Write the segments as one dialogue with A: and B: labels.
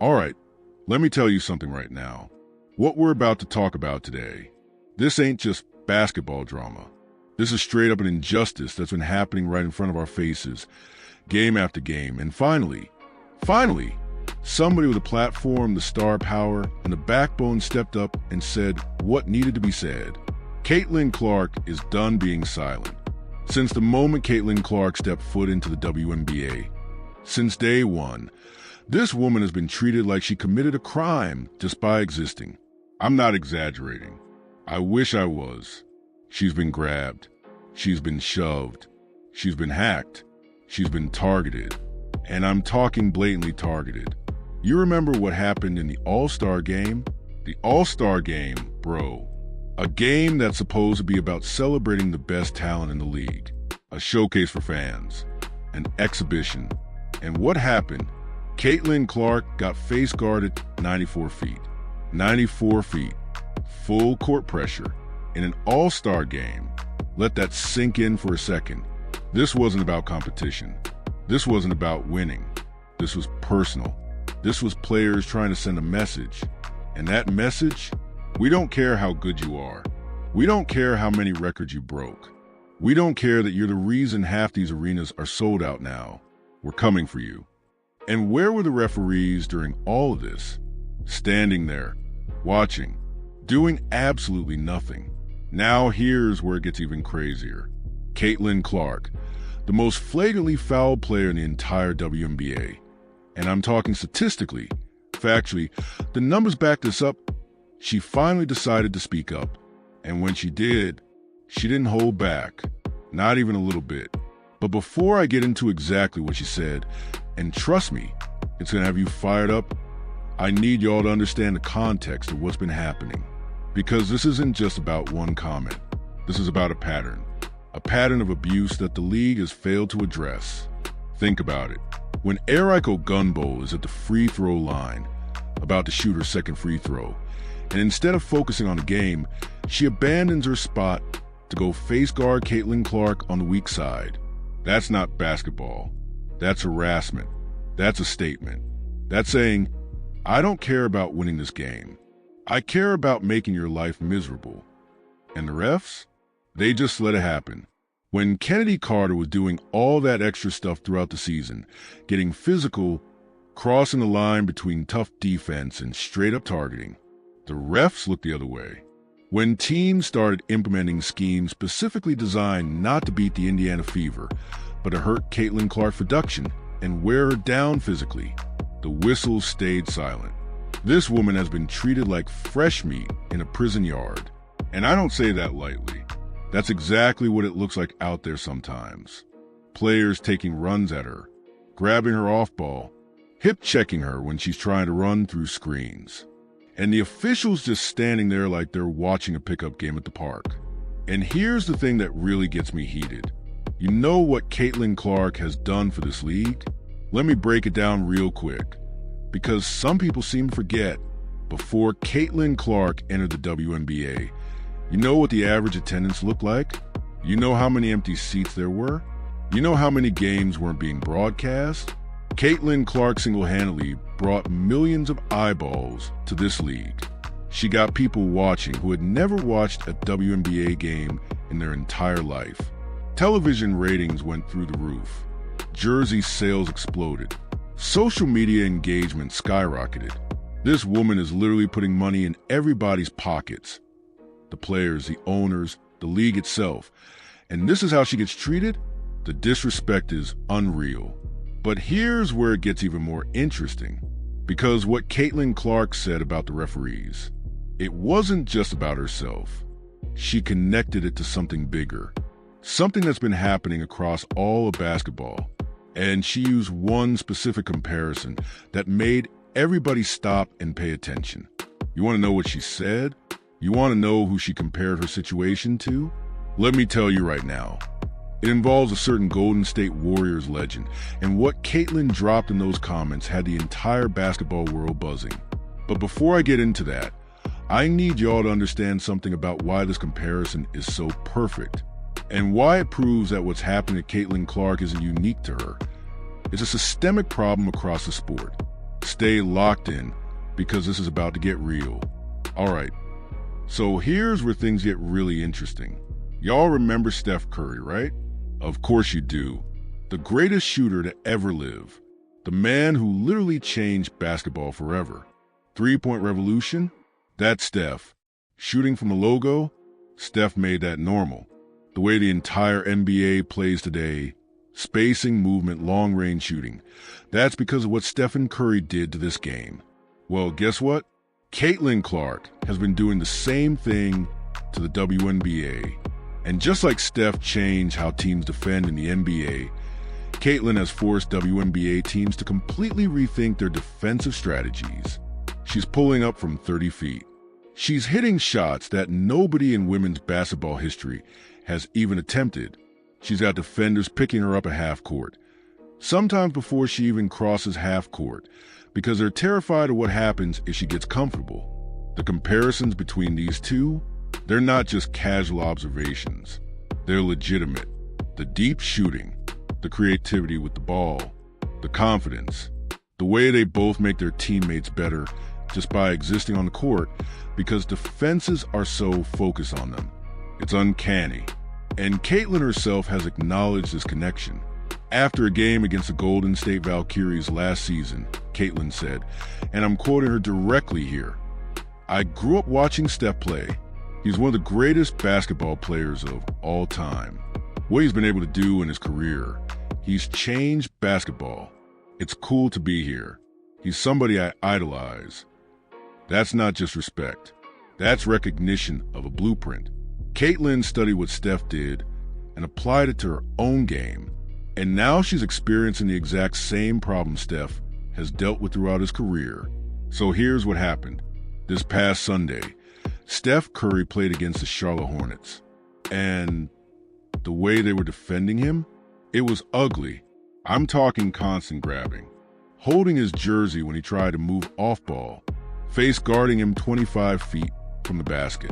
A: All right, let me tell you something right now. What we're about to talk about today, this ain't just basketball drama. This is straight up an injustice that's been happening right in front of our faces, game after game. And finally, somebody with a platform, the star power, and the backbone stepped up and said what needed to be said. Caitlin Clark is done being silent. Since the moment Caitlin Clark stepped foot into the WNBA, since day one, this woman has been treated like she committed a crime just by existing. I'm not exaggerating. I wish I was. She's been grabbed. She's been shoved. She's been hacked. She's been targeted. And I'm talking blatantly targeted. You remember what happened in the All-Star game? The All-Star game, bro. A game that's supposed to be about celebrating the best talent in the league. A showcase for fans. An exhibition. And what happened? Caitlin Clark got face guarded 94 feet. 94 feet. Full court pressure. In an all-star game. Let that sink in for a second. This wasn't about competition. This wasn't about winning. This was personal. This was players trying to send a message. And that message? We don't care how good you are. We don't care how many records you broke. We don't care that you're the reason half these arenas are sold out now. We're coming for you. And where were the referees during all of this? Standing there, watching, doing absolutely nothing. Now here's where it gets even crazier. Caitlin Clark, the most flagrantly foul player in the entire WNBA. And I'm talking statistically, factually, the numbers back this up. She finally decided to speak up. And when she did, she didn't hold back, not even a little bit. But before I get into exactly what she said, and trust me, it's gonna have you fired up, I need y'all to understand the context of what's been happening. Because this isn't just about one comment. This is about a pattern of abuse that the league has failed to address. Think about it. When Eriko Gunbo is at the free throw line, about to shoot her second free throw, and instead of focusing on the game, she abandons her spot to go face guard Caitlin Clark on the weak side. That's not basketball. That's harassment. That's a statement. That's saying, I don't care about winning this game. I care about making your life miserable. And the refs? They just let it happen. When Kennedy Carter was doing all that extra stuff throughout the season, getting physical, crossing the line between tough defense and straight-up targeting, the refs looked the other way. When teams started implementing schemes specifically designed not to beat the Indiana Fever, but to hurt Caitlin Clark's production and wear her down physically, the whistles stayed silent. This woman has been treated like fresh meat in a prison yard. And I don't say that lightly. That's exactly what it looks like out there sometimes. Players taking runs at her, grabbing her off ball, hip-checking her when she's trying to run through screens. And the officials just standing there like they're watching a pickup game at the park. And here's the thing that really gets me heated. You know what Caitlin Clark has done for this league? Let me break it down real quick. Because some people seem to forget, before Caitlin Clark entered the WNBA, you know what the average attendance looked like? You know how many empty seats there were? You know how many games weren't being broadcast? Caitlin Clark single-handedly brought millions of eyeballs to this league. She got people watching who had never watched a WNBA game in their entire life. Television ratings went through the roof. Jersey sales exploded. Social media engagement skyrocketed. This woman is literally putting money in everybody's pockets. The players, the owners, the league itself. And this is how she gets treated? The disrespect is unreal. But here's where it gets even more interesting. Because what Caitlin Clark said about the referees, it wasn't just about herself. She connected it to something bigger. Something that's been happening across all of basketball. And she used one specific comparison that made everybody stop and pay attention. You want to know what she said? You want to know who she compared her situation to? Let me tell you right now. It involves a certain Golden State Warriors legend, and what Caitlin dropped in those comments had the entire basketball world buzzing. But before I get into that, I need y'all to understand something about why this comparison is so perfect. And why it proves that what's happening to Caitlin Clark isn't unique to her. It's a systemic problem across the sport. Stay locked in, because this is about to get real. All right, so here's where things get really interesting. Y'all remember Steph Curry, right? Of course you do. The greatest shooter to ever live. The man who literally changed basketball forever. Three-point revolution? That's Steph. Shooting from the logo? Steph made that normal. The way the entire NBA plays today, spacing, movement, long-range shooting. That's because of what Stephen Curry did to this game. Well, guess what? Caitlin Clark has been doing the same thing to the WNBA. And just like Steph changed how teams defend in the NBA, Caitlin has forced WNBA teams to completely rethink their defensive strategies. She's pulling up from 30 feet. She's hitting shots that nobody in women's basketball history has even attempted. She's got defenders picking her up at half court, sometimes before she even crosses half court, because they're terrified of what happens if she gets comfortable. The comparisons between these two, they're not just casual observations. They're legitimate. The deep shooting, the creativity with the ball, the confidence, the way they both make their teammates better just by existing on the court because defenses are so focused on them. It's uncanny. And Caitlin herself has acknowledged this connection. After a game against the Golden State Valkyries last season, Caitlin said, and I'm quoting her directly here, "I grew up watching Steph play. He's one of the greatest basketball players of all time. What he's been able to do in his career, he's changed basketball. It's cool to be here. He's somebody I idolize." That's not just respect. That's recognition of a blueprint. Caitlin studied what Steph did and applied it to her own game. And now she's experiencing the exact same problem Steph has dealt with throughout his career. So here's what happened. This past Sunday, Steph Curry played against the Charlotte Hornets. And the way they were defending him, it was ugly. I'm talking constant grabbing, holding his jersey when he tried to move off ball, face guarding him 25 feet from the basket.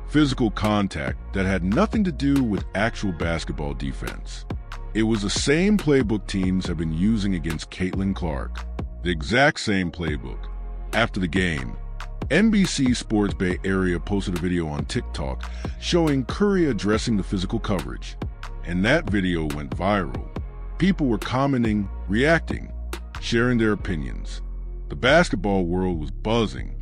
A: Physical contact that had nothing to do with actual basketball defense. It was the same playbook teams have been using against Caitlin Clark. The exact same playbook. After the game, NBC Sports Bay Area posted a video on TikTok showing Curry addressing the physical coverage. And that video went viral. People were commenting, reacting, sharing their opinions. The basketball world was buzzing.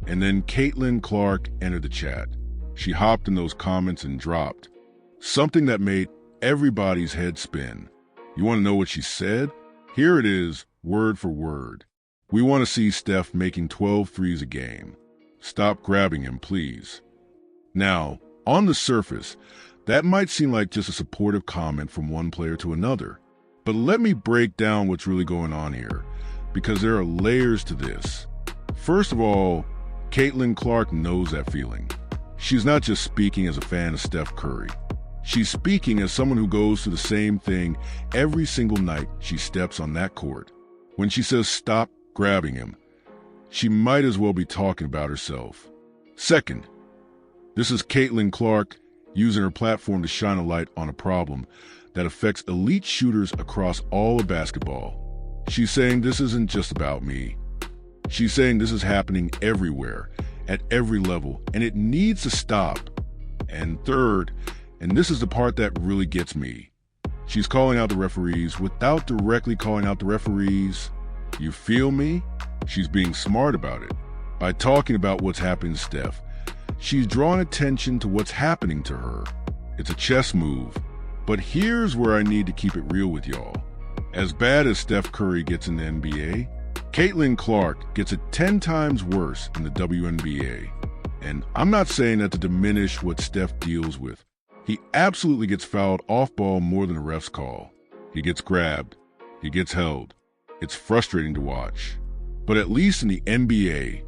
A: And then Caitlin Clark entered the chat. She hopped in those comments and dropped something that made everybody's head spin. You want to know what she said? Here it is, word for word. "We want to see Steph making 12 threes a game. Stop grabbing him, please." Now, on the surface, that might seem like just a supportive comment from one player to another. But let me break down what's really going on here, because there are layers to this. First of all, Caitlin Clark knows that feeling. She's not just speaking as a fan of Steph Curry. She's speaking as someone who goes through the same thing every single night she steps on that court. When she says stop grabbing him, she might as well be talking about herself. Second, this is Caitlin Clark using her platform to shine a light on a problem that affects elite shooters across all of basketball. She's saying this isn't just about me. She's saying this is happening everywhere, at every level, and it needs to stop. And third, and this is the part that really gets me, she's calling out the referees without directly calling out the referees. You feel me? She's being smart about it. By talking about what's happening to Steph, she's drawing attention to what's happening to her. It's a chess move. But here's where I need to keep it real with y'all. As bad as Steph Curry gets in the NBA, Caitlin Clark gets it 10 times worse in the WNBA. And I'm not saying that to diminish what Steph deals with. He absolutely gets fouled off ball more than a ref's call. He gets grabbed. He gets held. It's frustrating to watch. But at least in the NBA,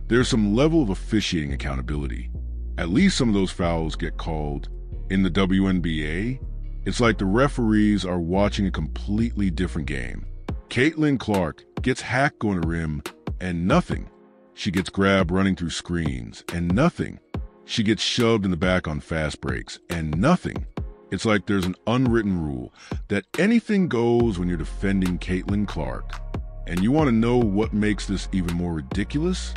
A: there's some level of officiating accountability. At least some of those fouls get called. In the WNBA, it's like the referees are watching a completely different game. Caitlin Clark gets hacked going to rim and nothing. She gets grabbed running through screens and nothing. She gets shoved in the back on fast breaks and nothing. It's like there's an unwritten rule that anything goes when you're defending Caitlin Clark. And you want to know what makes this even more ridiculous?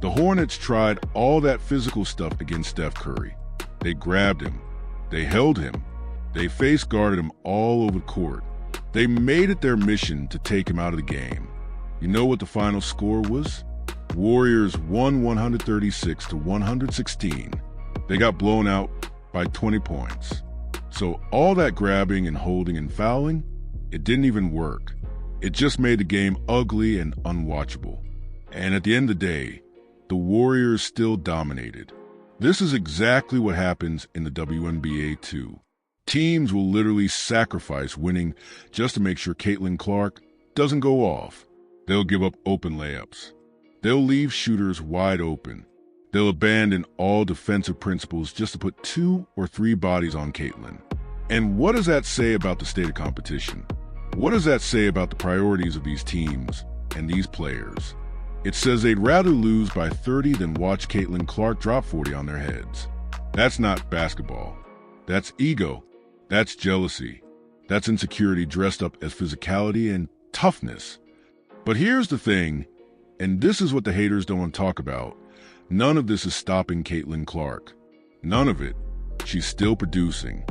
A: The Hornets tried all that physical stuff against Steph Curry. They grabbed him. They held him. They face-guarded him all over the court. They made it their mission to take him out of the game. You know what the final score was? Warriors won 136-116. They got blown out by 20 points. So all that grabbing and holding and fouling, it didn't even work. It just made the game ugly and unwatchable. And at the end of the day, the Warriors still dominated. This is exactly what happens in the WNBA too. Teams will literally sacrifice winning just to make sure Caitlin Clark doesn't go off. They'll give up open layups. They'll leave shooters wide open. They'll abandon all defensive principles just to put 2 or 3 bodies on Caitlin. And what does that say about the state of competition? What does that say about the priorities of these teams and these players? It says they'd rather lose by 30 than watch Caitlin Clark drop 40 on their heads. That's not basketball. That's ego. That's jealousy. That's insecurity dressed up as physicality and toughness. But here's the thing, and this is what the haters don't want to talk about. None of this is stopping Caitlin Clark. None of it. She's still producing.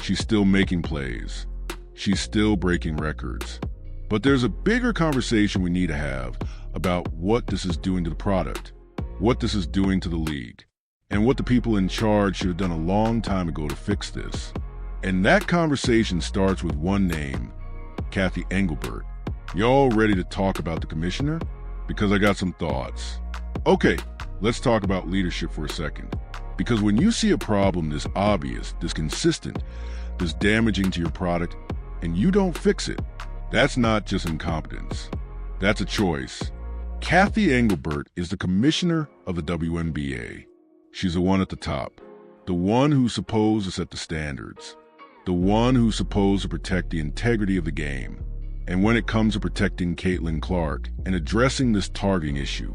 A: She's still making plays. She's still breaking records. But there's a bigger conversation we need to have about what this is doing to the product, what this is doing to the league, and what the people in charge should have done a long time ago to fix this. And that conversation starts with one name, Cathy Engelbert. Y'all ready to talk about the commissioner? Because I got some thoughts. Okay, let's talk about leadership for a second. Because when you see a problem this obvious, this consistent, this damaging to your product, and you don't fix it, that's not just incompetence. That's a choice. Cathy Engelbert is the commissioner of the WNBA. She's the one at the top, the one who's supposed to set the standards, the one who's supposed to protect the integrity of the game. And when it comes to protecting Caitlin Clark and addressing this targeting issue,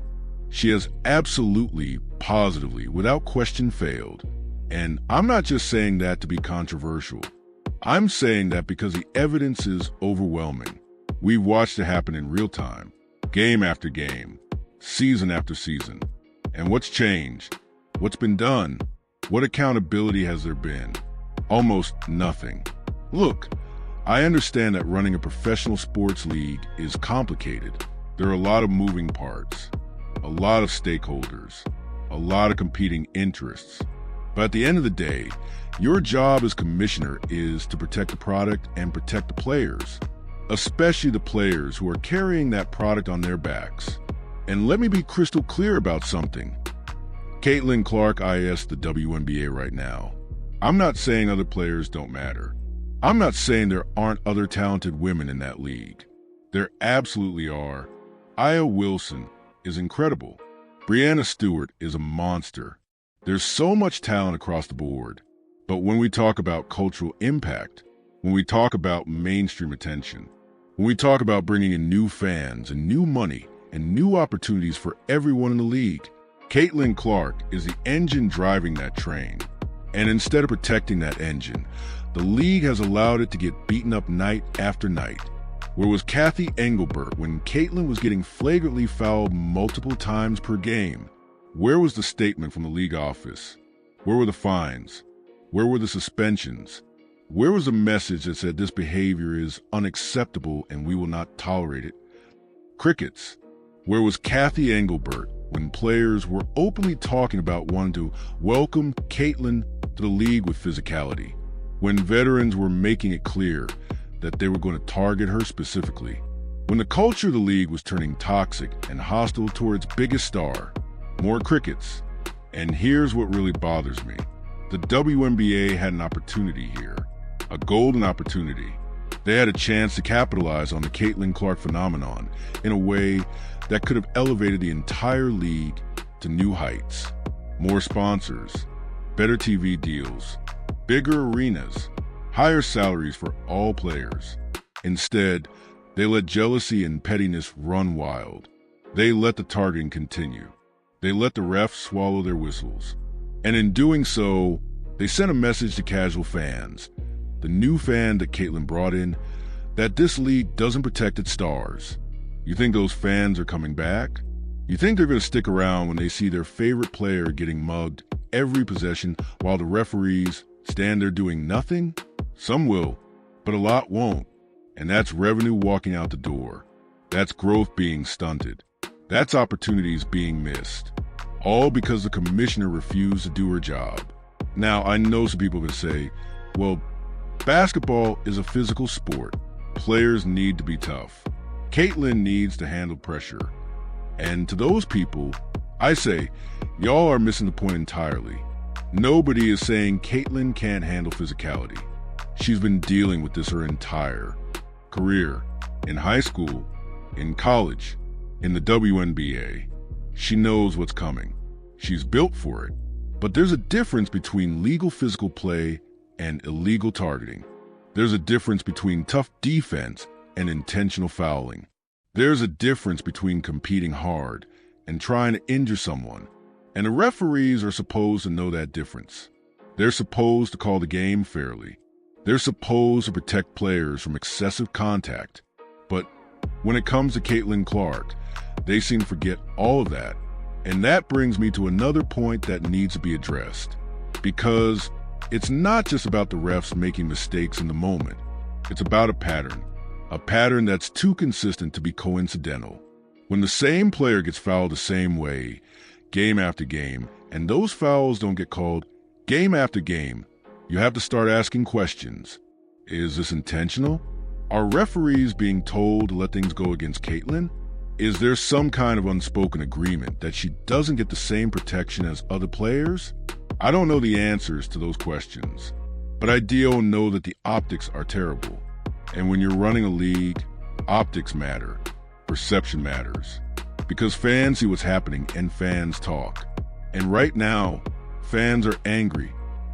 A: she has absolutely, positively, without question failed. And I'm not just saying that to be controversial. I'm saying that because the evidence is overwhelming. We've watched it happen in real time, game after game, season after season. And what's changed? What's been done? What accountability has there been? Almost nothing. Look, I understand that running a professional sports league is complicated. There are a lot of moving parts, a lot of stakeholders, a lot of competing interests. But at the end of the day, your job as commissioner is to protect the product and protect the players, especially the players who are carrying that product on their backs. And let me be crystal clear about something. Caitlin Clark is the WNBA right now. I'm not saying other players don't matter. I'm not saying there aren't other talented women in that league. There absolutely are. Aya Wilson is incredible. Breanna Stewart is a monster. There's so much talent across the board. But when we talk about cultural impact, when we talk about mainstream attention, when we talk about bringing in new fans and new money and new opportunities for everyone in the league, Caitlin Clark is the engine driving that train. And instead of protecting that engine, the league has allowed it to get beaten up night after night. Where was Cathy Engelbert when Caitlin was getting flagrantly fouled multiple times per game? Where was the statement from the league office? Where were the fines? Where were the suspensions? Where was the message that said this behavior is unacceptable and we will not tolerate it? Crickets. Where was Cathy Engelbert when players were openly talking about wanting to welcome Caitlin to the league with physicality? When veterans were making it clear that they were going to target her specifically? When the culture of the league was turning toxic and hostile towards biggest star? More crickets. And here's what really bothers me. The WNBA had an opportunity here, a golden opportunity. They had a chance to capitalize on the Caitlin Clark phenomenon in a way that could have elevated the entire league to new heights. More sponsors, better TV deals, bigger arenas, higher salaries for all players. Instead, they let jealousy and pettiness run wild. They let the targeting continue. They let the refs swallow their whistles. And in doing so, they sent a message to casual fans, the new fan that Caitlin brought in, that this league doesn't protect its stars. You think those fans are coming back? You think they're going to stick around when they see their favorite player getting mugged every possession while the referees stand there doing nothing? Some will, but a lot won't. And that's revenue walking out the door. That's growth being stunted. That's opportunities being missed. All because the commissioner refused to do her job. Now, I know some people will say, well, basketball is a physical sport. Players need to be tough. Caitlin needs to handle pressure. And to those people, I say, y'all are missing the point entirely. Nobody is saying Caitlin can't handle physicality. She's been dealing with this her entire career. In high school, in college, in the WNBA. She knows what's coming. She's built for it. But there's a difference between legal physical play and illegal targeting. There's a difference between tough defense and intentional fouling. There's a difference between competing hard and trying to injure someone. And the referees are supposed to know that difference. They're supposed to call the game fairly. They're supposed to protect players from excessive contact. But when it comes to Caitlin Clark, they seem to forget all of that. And that brings me to another point that needs to be addressed. Because it's not just about the refs making mistakes in the moment. It's about a pattern that's too consistent to be coincidental. When the same player gets fouled the same way, game after game, and those fouls don't get called game after game, you have to start asking questions. Is this intentional? Are referees being told to let things go against Caitlin? Is there some kind of unspoken agreement that she doesn't get the same protection as other players? I don't know the answers to those questions, but I do know that the optics are terrible. And when you're running a league, optics matter, perception matters, because fans see what's happening and fans talk. And right now, fans are angry.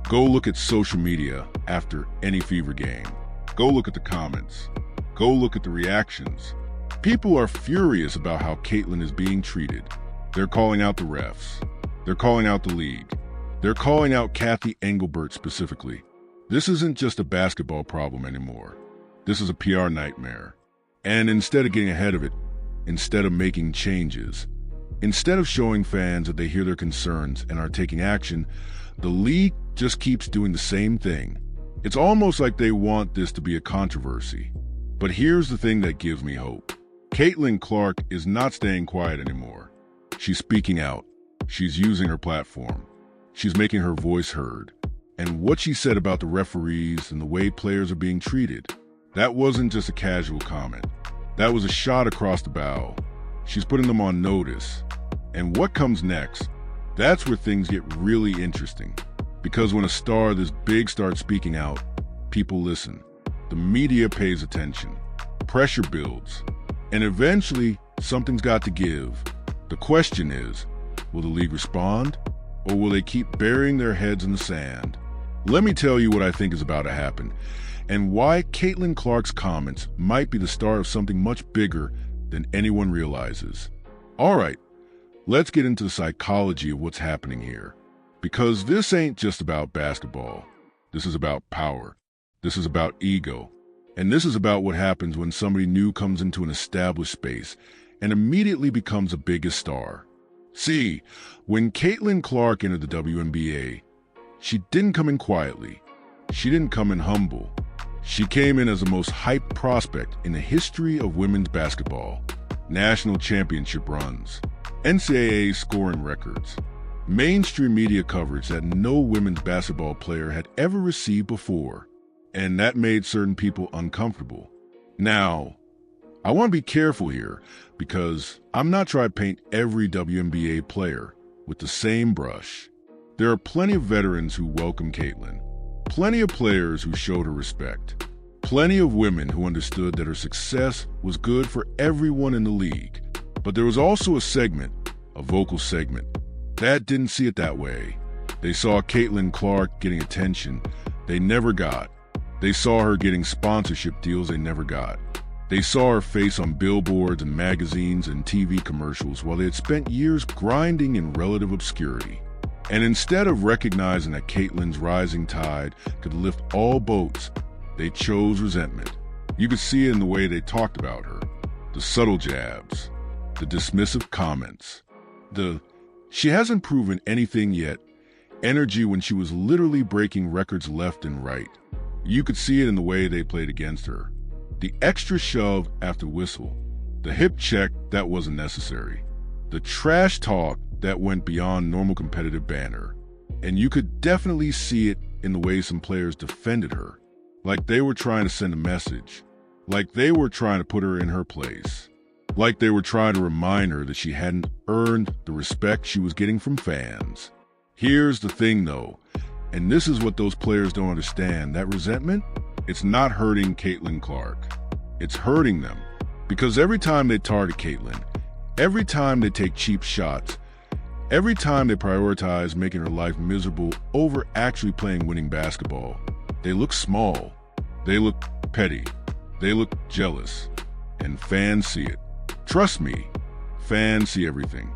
A: Go look at social media after any Fever game. Go look at the comments. Go look at the reactions. People are furious about how Caitlin is being treated. They're calling out the refs. They're calling out the league. They're calling out Kathy Engelbert specifically. This isn't just a basketball problem anymore. This is a PR nightmare. And instead of getting ahead of it, instead of making changes, instead of showing fans that they hear their concerns and are taking action, the league just keeps doing the same thing. It's almost like they want this to be a controversy. But here's the thing that gives me hope. Caitlin Clark is not staying quiet anymore. She's speaking out. She's using her platform. She's making her voice heard. And what she said about the referees and the way players are being treated, that wasn't just a casual comment. That was a shot across the bow. She's putting them on notice. And what comes next? That's where things get really interesting. Because when a star this big starts speaking out, people listen. The media pays attention. Pressure builds. And eventually, something's got to give. The question is, will the league respond? Or will they keep burying their heads in the sand? Let me tell you what I think is about to happen, and why Caitlin Clark's comments might be the start of something much bigger than anyone realizes. All right, let's get into the psychology of what's happening here. Because this ain't just about basketball. This is about power. This is about ego. And this is about what happens when somebody new comes into an established space and immediately becomes a biggest star. See, when Caitlin Clark entered the WNBA, she didn't come in quietly. She didn't come in humble. She came in as the most hyped prospect in the history of women's basketball. National championship runs, NCAA scoring records, mainstream media coverage that no women's basketball player had ever received before. And that made certain people uncomfortable. Now, I want to be careful here because I'm not trying to paint every WNBA player with the same brush. There are plenty of veterans who welcome Caitlin, plenty of players who showed her respect, plenty of women who understood that her success was good for everyone in the league. But there was also a segment, a vocal segment, that didn't see it that way. They saw Caitlin Clark getting attention they never got. They saw her getting sponsorship deals they never got. They saw her face on billboards and magazines and TV commercials while they had spent years grinding in relative obscurity. And instead of recognizing that Caitlin's rising tide could lift all boats, they chose resentment. You could see it in the way they talked about her. The subtle jabs, the dismissive comments, she hasn't proven anything yet energy when she was literally breaking records left and right. You could see it in the way they played against her. The extra shove after whistle, the hip check that wasn't necessary, the trash talk that went beyond normal competitive banter. And you could definitely see it in the way some players defended her, like they were trying to send a message, like they were trying to put her in her place, like they were trying to remind her that she hadn't earned the respect she was getting from fans. Here's the thing though, and this is what those players don't understand, that resentment, it's not hurting Caitlin Clark. It's hurting them, because every time they target Caitlin, every time they take cheap shots, every time they prioritize making her life miserable over actually playing winning basketball, they look small, they look petty, they look jealous, and fans see it. Trust me, fans see everything.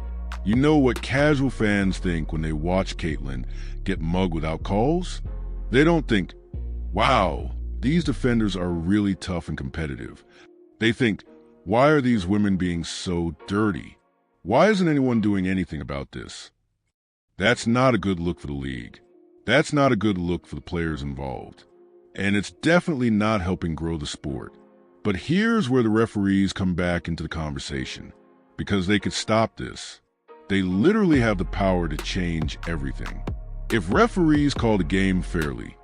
A: You know what casual fans think when they watch Caitlin get mugged without calls? They don't think, wow, these defenders are really tough and competitive. They think, why are these women being so dirty? Why isn't anyone doing anything about this? That's not a good look for the league. That's not a good look for the players involved. And it's definitely not helping grow the sport. But here's where the referees come back into the conversation, because they could stop this. They literally have the power to change everything. If referees call the game fairly,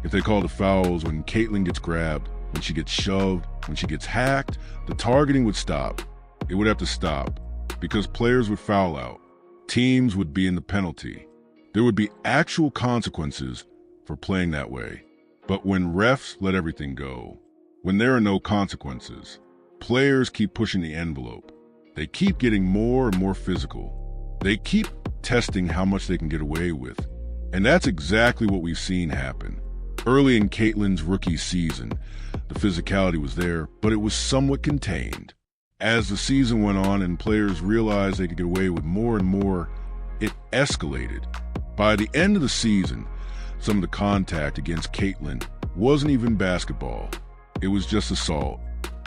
A: if they call the fouls when Caitlin gets grabbed, when she gets shoved, when she gets hacked, the targeting would stop. It would have to stop, because players would foul out. Teams would be in the penalty. There would be actual consequences for playing that way. But when refs let everything go, when there are no consequences, players keep pushing the envelope. They keep getting more and more physical. They keep testing how much they can get away with. And that's exactly what we've seen happen. Early in Caitlin's rookie season, the physicality was there, but it was somewhat contained. As the season went on and players realized they could get away with more and more, it escalated. By the end of the season, some of the contact against Caitlin wasn't even basketball. It was just assault.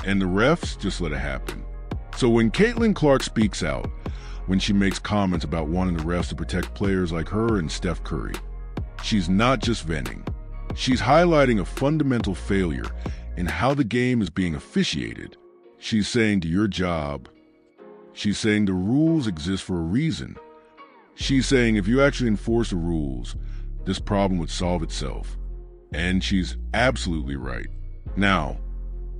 A: And the refs just let it happen. So when Caitlin Clark speaks out, when she makes comments about wanting the refs to protect players like her and Steph Curry, she's not just venting. She's highlighting a fundamental failure in how the game is being officiated. She's saying to your job, she's saying the rules exist for a reason. She's saying if you actually enforce the rules, this problem would solve itself. And she's absolutely right. Now,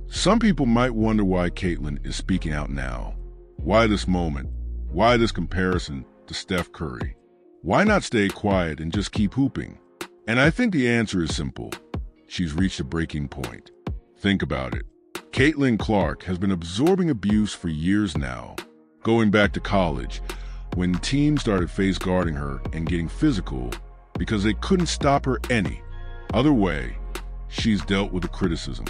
A: some people might wonder why Caitlin is speaking out now. Why this moment? Why this comparison to Steph Curry? Why not stay quiet and just keep hooping? And I think the answer is simple. She's reached a breaking point. Think about it. Caitlin Clark has been absorbing abuse for years now, going back to college, when teams started face guarding her and getting physical because they couldn't stop her any other way. She's dealt with the criticism.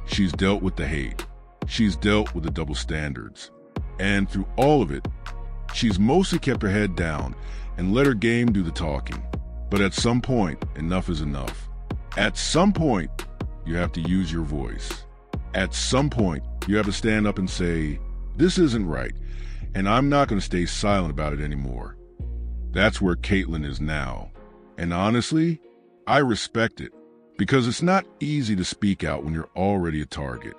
A: She's dealt with the hate. She's dealt with the double standards. And through all of it, she's mostly kept her head down and let her game do the talking. But at some point, enough is enough. At some point, you have to use your voice. At some point, you have to stand up and say, this isn't right, and I'm not going to stay silent about it anymore. That's where Caitlin is now. And honestly, I respect it, because it's not easy to speak out when you're already a target.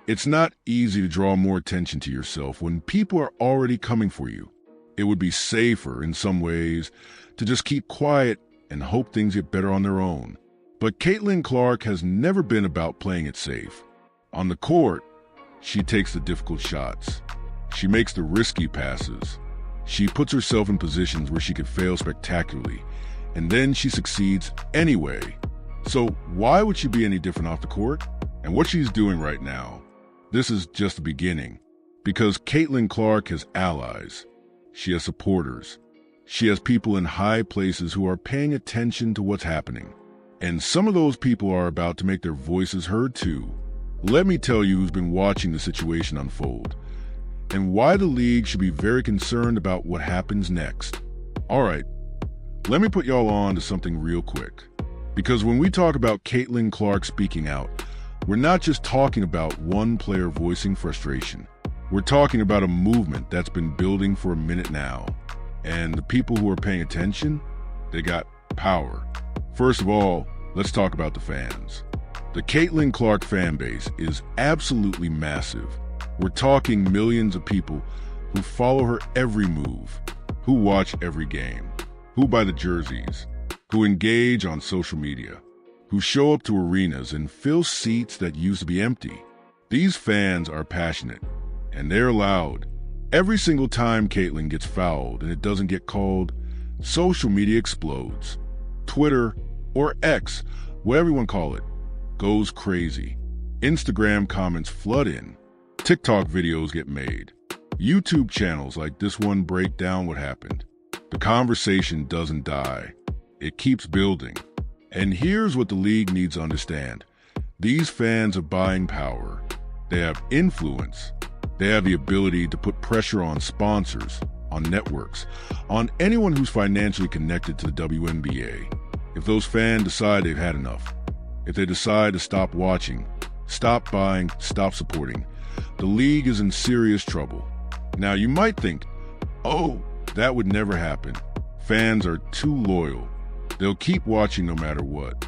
A: It's not easy to draw more attention to yourself when people are already coming for you. It would be safer in some ways to just keep quiet and hope things get better on their own. But Caitlin Clark has never been about playing it safe. On the court, she takes the difficult shots. She makes the risky passes. She puts herself in positions where she could fail spectacularly, and then she succeeds anyway. So why would she be any different off the court? And what she's doing right now, this is just the beginning, because Caitlin Clark has allies. She has supporters. She has people in high places who are paying attention to what's happening. And some of those people are about to make their voices heard too. Let me tell you who's been watching the situation unfold, and why the league should be very concerned about what happens next. All right, let me put y'all on to something real quick. Because when we talk about Caitlin Clark speaking out, we're not just talking about one player voicing frustration. We're talking about a movement that's been building for a minute now. And the people who are paying attention, they got power. First of all, let's talk about the fans. The Caitlin Clark fan base is absolutely massive. We're talking millions of people who follow her every move, who watch every game, who buy the jerseys, who engage on social media, who show up to arenas and fill seats that used to be empty. These fans are passionate, and they're loud. Every single time Caitlin gets fouled and it doesn't get called, social media explodes. Twitter, or X, whatever you want to call it, goes crazy. Instagram comments flood in. TikTok videos get made. YouTube channels like this one break down what happened. The conversation doesn't die. It keeps building. And here's what the league needs to understand. These fans are buying power. They have influence. They have the ability to put pressure on sponsors, on networks, on anyone who's financially connected to the WNBA. If those fans decide they've had enough, if they decide to stop watching, stop buying, stop supporting, the league is in serious trouble. Now, you might think, oh, that would never happen. Fans are too loyal. They'll keep watching no matter what.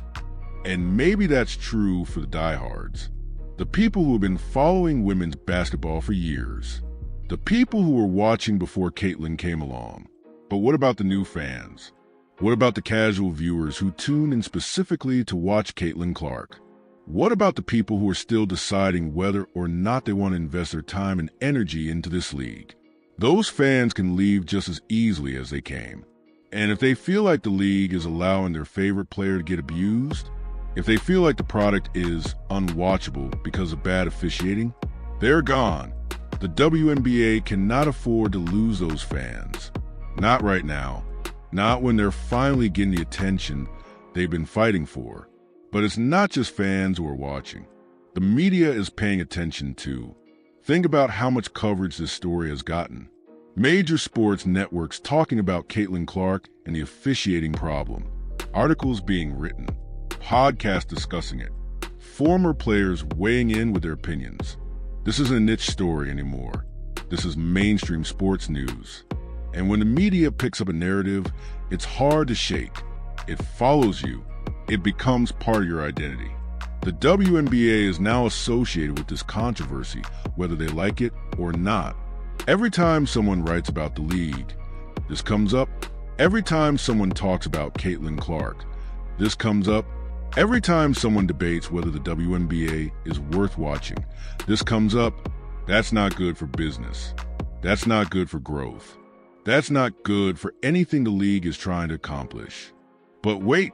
A: And maybe that's true for the diehards. The people who have been following women's basketball for years. The people who were watching before Caitlin came along. But what about the new fans? What about the casual viewers who tune in specifically to watch Caitlin Clark? What about the people who are still deciding whether or not they want to invest their time and energy into this league? Those fans can leave just as easily as they came. And if they feel like the league is allowing their favorite player to get abused, if they feel like the product is unwatchable because of bad officiating, they're gone. The WNBA cannot afford to lose those fans. Not right now. Not when they're finally getting the attention they've been fighting for. But it's not just fans who are watching. The media is paying attention too. Think about how much coverage this story has gotten. Major sports networks talking about Caitlin Clark and the officiating problem. Articles being written. Podcasts discussing it. Former players weighing in with their opinions. This isn't a niche story anymore. This is mainstream sports news. And when the media picks up a narrative, it's hard to shake. It follows you. It becomes part of your identity. The WNBA is now associated with this controversy, whether they like it or not. Every time someone writes about the league, this comes up. Every time someone talks about Caitlin Clark, this comes up. Every time someone debates whether the WNBA is worth watching, this comes up. That's not good for business. That's not good for growth. That's not good for anything the league is trying to accomplish. But wait,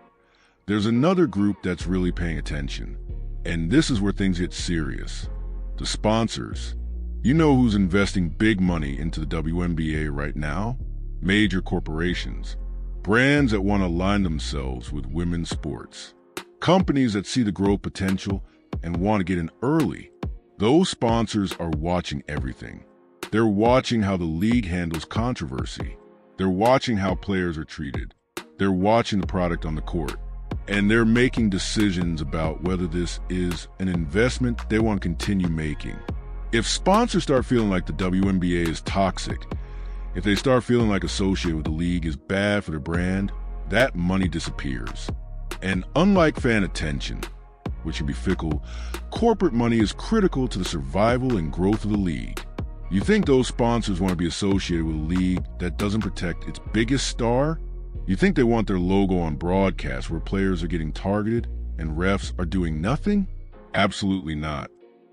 A: there's another group that's really paying attention. And this is where things get serious. The sponsors. You know who's investing big money into the WNBA right now? Major corporations. Brands that want to align themselves with women's sports. Companies that see the growth potential and want to get in early. Those sponsors are watching everything. They're watching how the league handles controversy. They're watching how players are treated. They're watching the product on the court. And they're making decisions about whether this is an investment they want to continue making. If sponsors start feeling like the WNBA is toxic, if they start feeling like associated with the league is bad for their brand, that money disappears. And unlike fan attention, which can be fickle, corporate money is critical to the survival and growth of the league. You think those sponsors want to be associated with a league that doesn't protect its biggest star? You think they want their logo on broadcast where players are getting targeted and refs are doing nothing? Absolutely not.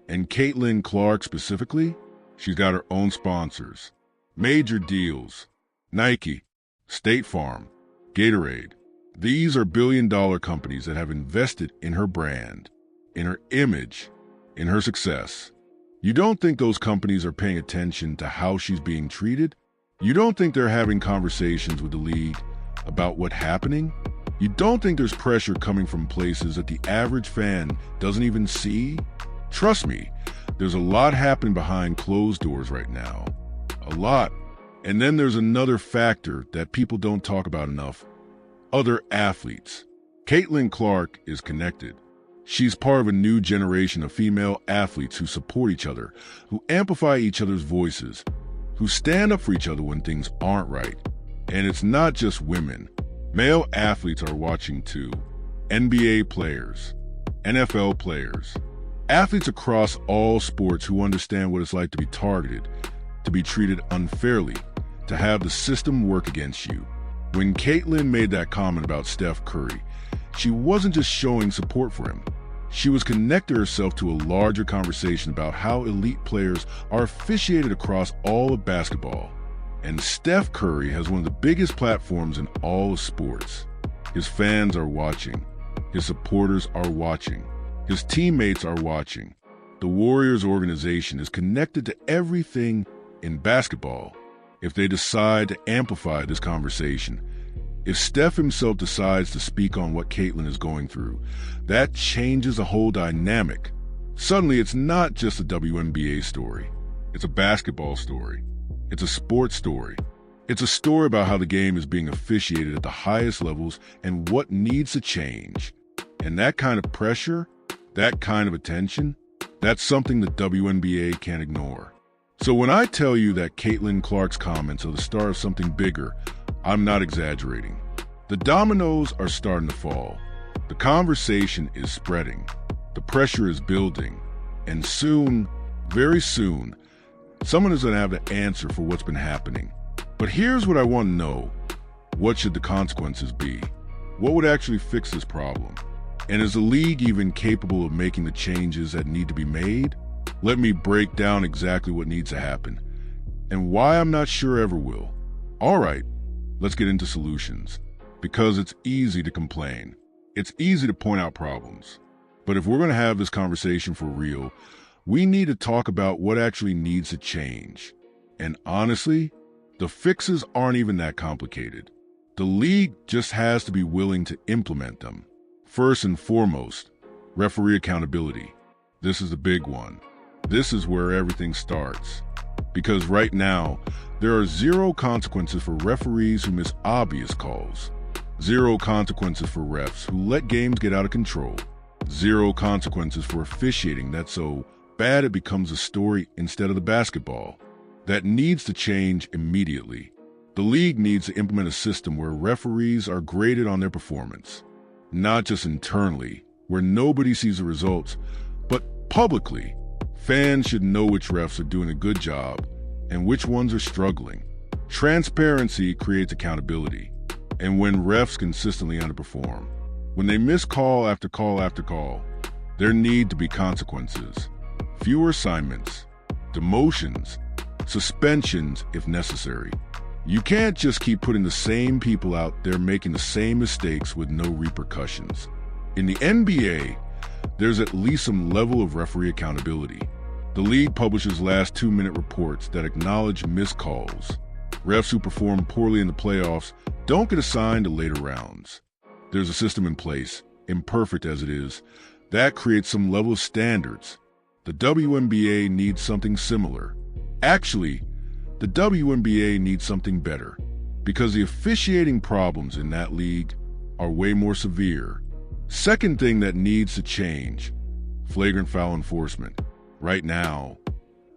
A: And Caitlin Clark specifically, she's got her own sponsors. Major deals. Nike, State Farm, Gatorade. These are billion-dollar companies that have invested in her brand, in her image, in her success. You don't think those companies are paying attention to how she's being treated? You don't think they're having conversations with the league about what's happening? You don't think there's pressure coming from places that the average fan doesn't even see? Trust me, there's a lot happening behind closed doors right now. A lot. And then there's another factor that people don't talk about enough. Other athletes. Caitlin Clark is connected. She's part of a new generation of female athletes who support each other, who amplify each other's voices, who stand up for each other when things aren't right. And it's not just women. Male athletes are watching too. NBA players, NFL players, athletes across all sports who understand what it's like to be targeted, to be treated unfairly, to have the system work against you. When Caitlin made that comment about Steph Curry, she wasn't just showing support for him. She was connecting herself to a larger conversation about how elite players are officiated across all of basketball. And Steph Curry has one of the biggest platforms in all of sports. His fans are watching. His supporters are watching. His teammates are watching. The Warriors organization is connected to everything in basketball. If they decide to amplify this conversation, if Steph himself decides to speak on what Caitlin is going through, that changes the whole dynamic. Suddenly, it's not just a WNBA story. It's a basketball story. It's a sports story. It's a story about how the game is being officiated at the highest levels and what needs to change. And that kind of pressure, that kind of attention, that's something the WNBA can't ignore. So when I tell you that Caitlin Clark's comments are the start of something bigger, I'm not exaggerating. The dominoes are starting to fall. The conversation is spreading. The pressure is building. And soon, very soon, someone is going to have the answer for what's been happening. But here's what I want to know. What should the consequences be? What would actually fix this problem? And is the league even capable of making the changes that need to be made? Let me break down exactly what needs to happen and why I'm not sure ever will. All right, let's get into solutions. Because it's easy to complain. It's easy to point out problems. But if we're going to have this conversation for real, we need to talk about what actually needs to change. And honestly, the fixes aren't even that complicated. The league just has to be willing to implement them. First and foremost, referee accountability. This is the big one. This is where everything starts. Because right now, there are zero consequences for referees who miss obvious calls. Zero consequences for refs who let games get out of control. Zero consequences for officiating that's so bad it becomes a story instead of the basketball. That needs to change immediately. The league needs to implement a system where referees are graded on their performance. Not just internally, where nobody sees the results, but publicly. Fans should know which refs are doing a good job and which ones are struggling. Transparency creates accountability. And when refs consistently underperform, when they miss call after call after call, there need to be consequences. Fewer assignments, demotions, suspensions if necessary. You can't just keep putting the same people out there making the same mistakes with no repercussions. In the NBA, there's at least some level of referee accountability. The league publishes last 2-minute reports that acknowledge missed calls. Refs who perform poorly in the playoffs don't get assigned to later rounds. There's a system in place, imperfect as it is, that creates some level of standards. The WNBA needs something similar. Actually, the WNBA needs something better, because the officiating problems in that league are way more severe. Second thing that needs to change, flagrant foul enforcement. Right now,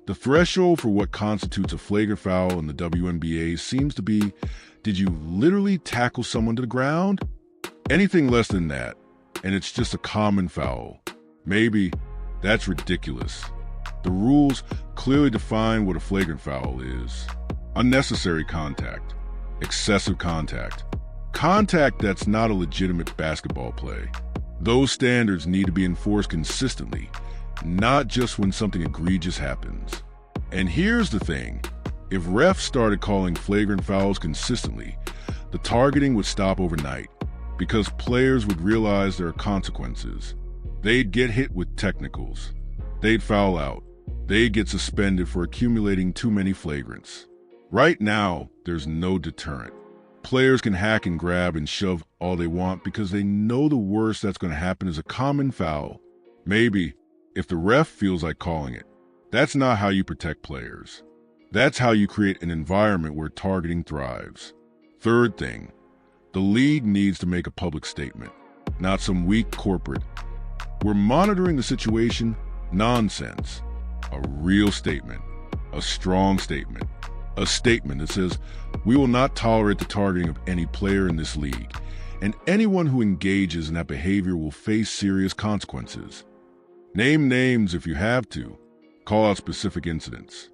A: the threshold for what constitutes a flagrant foul in the WNBA seems to be, did you literally tackle someone to the ground? Anything less than that, and it's just a common foul. Maybe that's ridiculous. The rules clearly define what a flagrant foul is. Unnecessary contact, excessive contact, contact that's not a legitimate basketball play. Those standards need to be enforced consistently, not just when something egregious happens. And here's the thing, if refs started calling flagrant fouls consistently, the targeting would stop overnight, because players would realize there are consequences. They'd get hit with technicals. They'd foul out. They'd get suspended for accumulating too many flagrants. Right now, there's no deterrent. Players can hack and grab and shove all they want because they know the worst that's going to happen is a common foul. Maybe, if the ref feels like calling it. That's not how you protect players. That's how you create an environment where targeting thrives. Third thing, the league needs to make a public statement, not some weak corporate. We're monitoring the situation. Nonsense. A real statement. A strong statement. A statement that says, we will not tolerate the targeting of any player in this league, and anyone who engages in that behavior will face serious consequences. Name names if you have to. Call out specific incidents.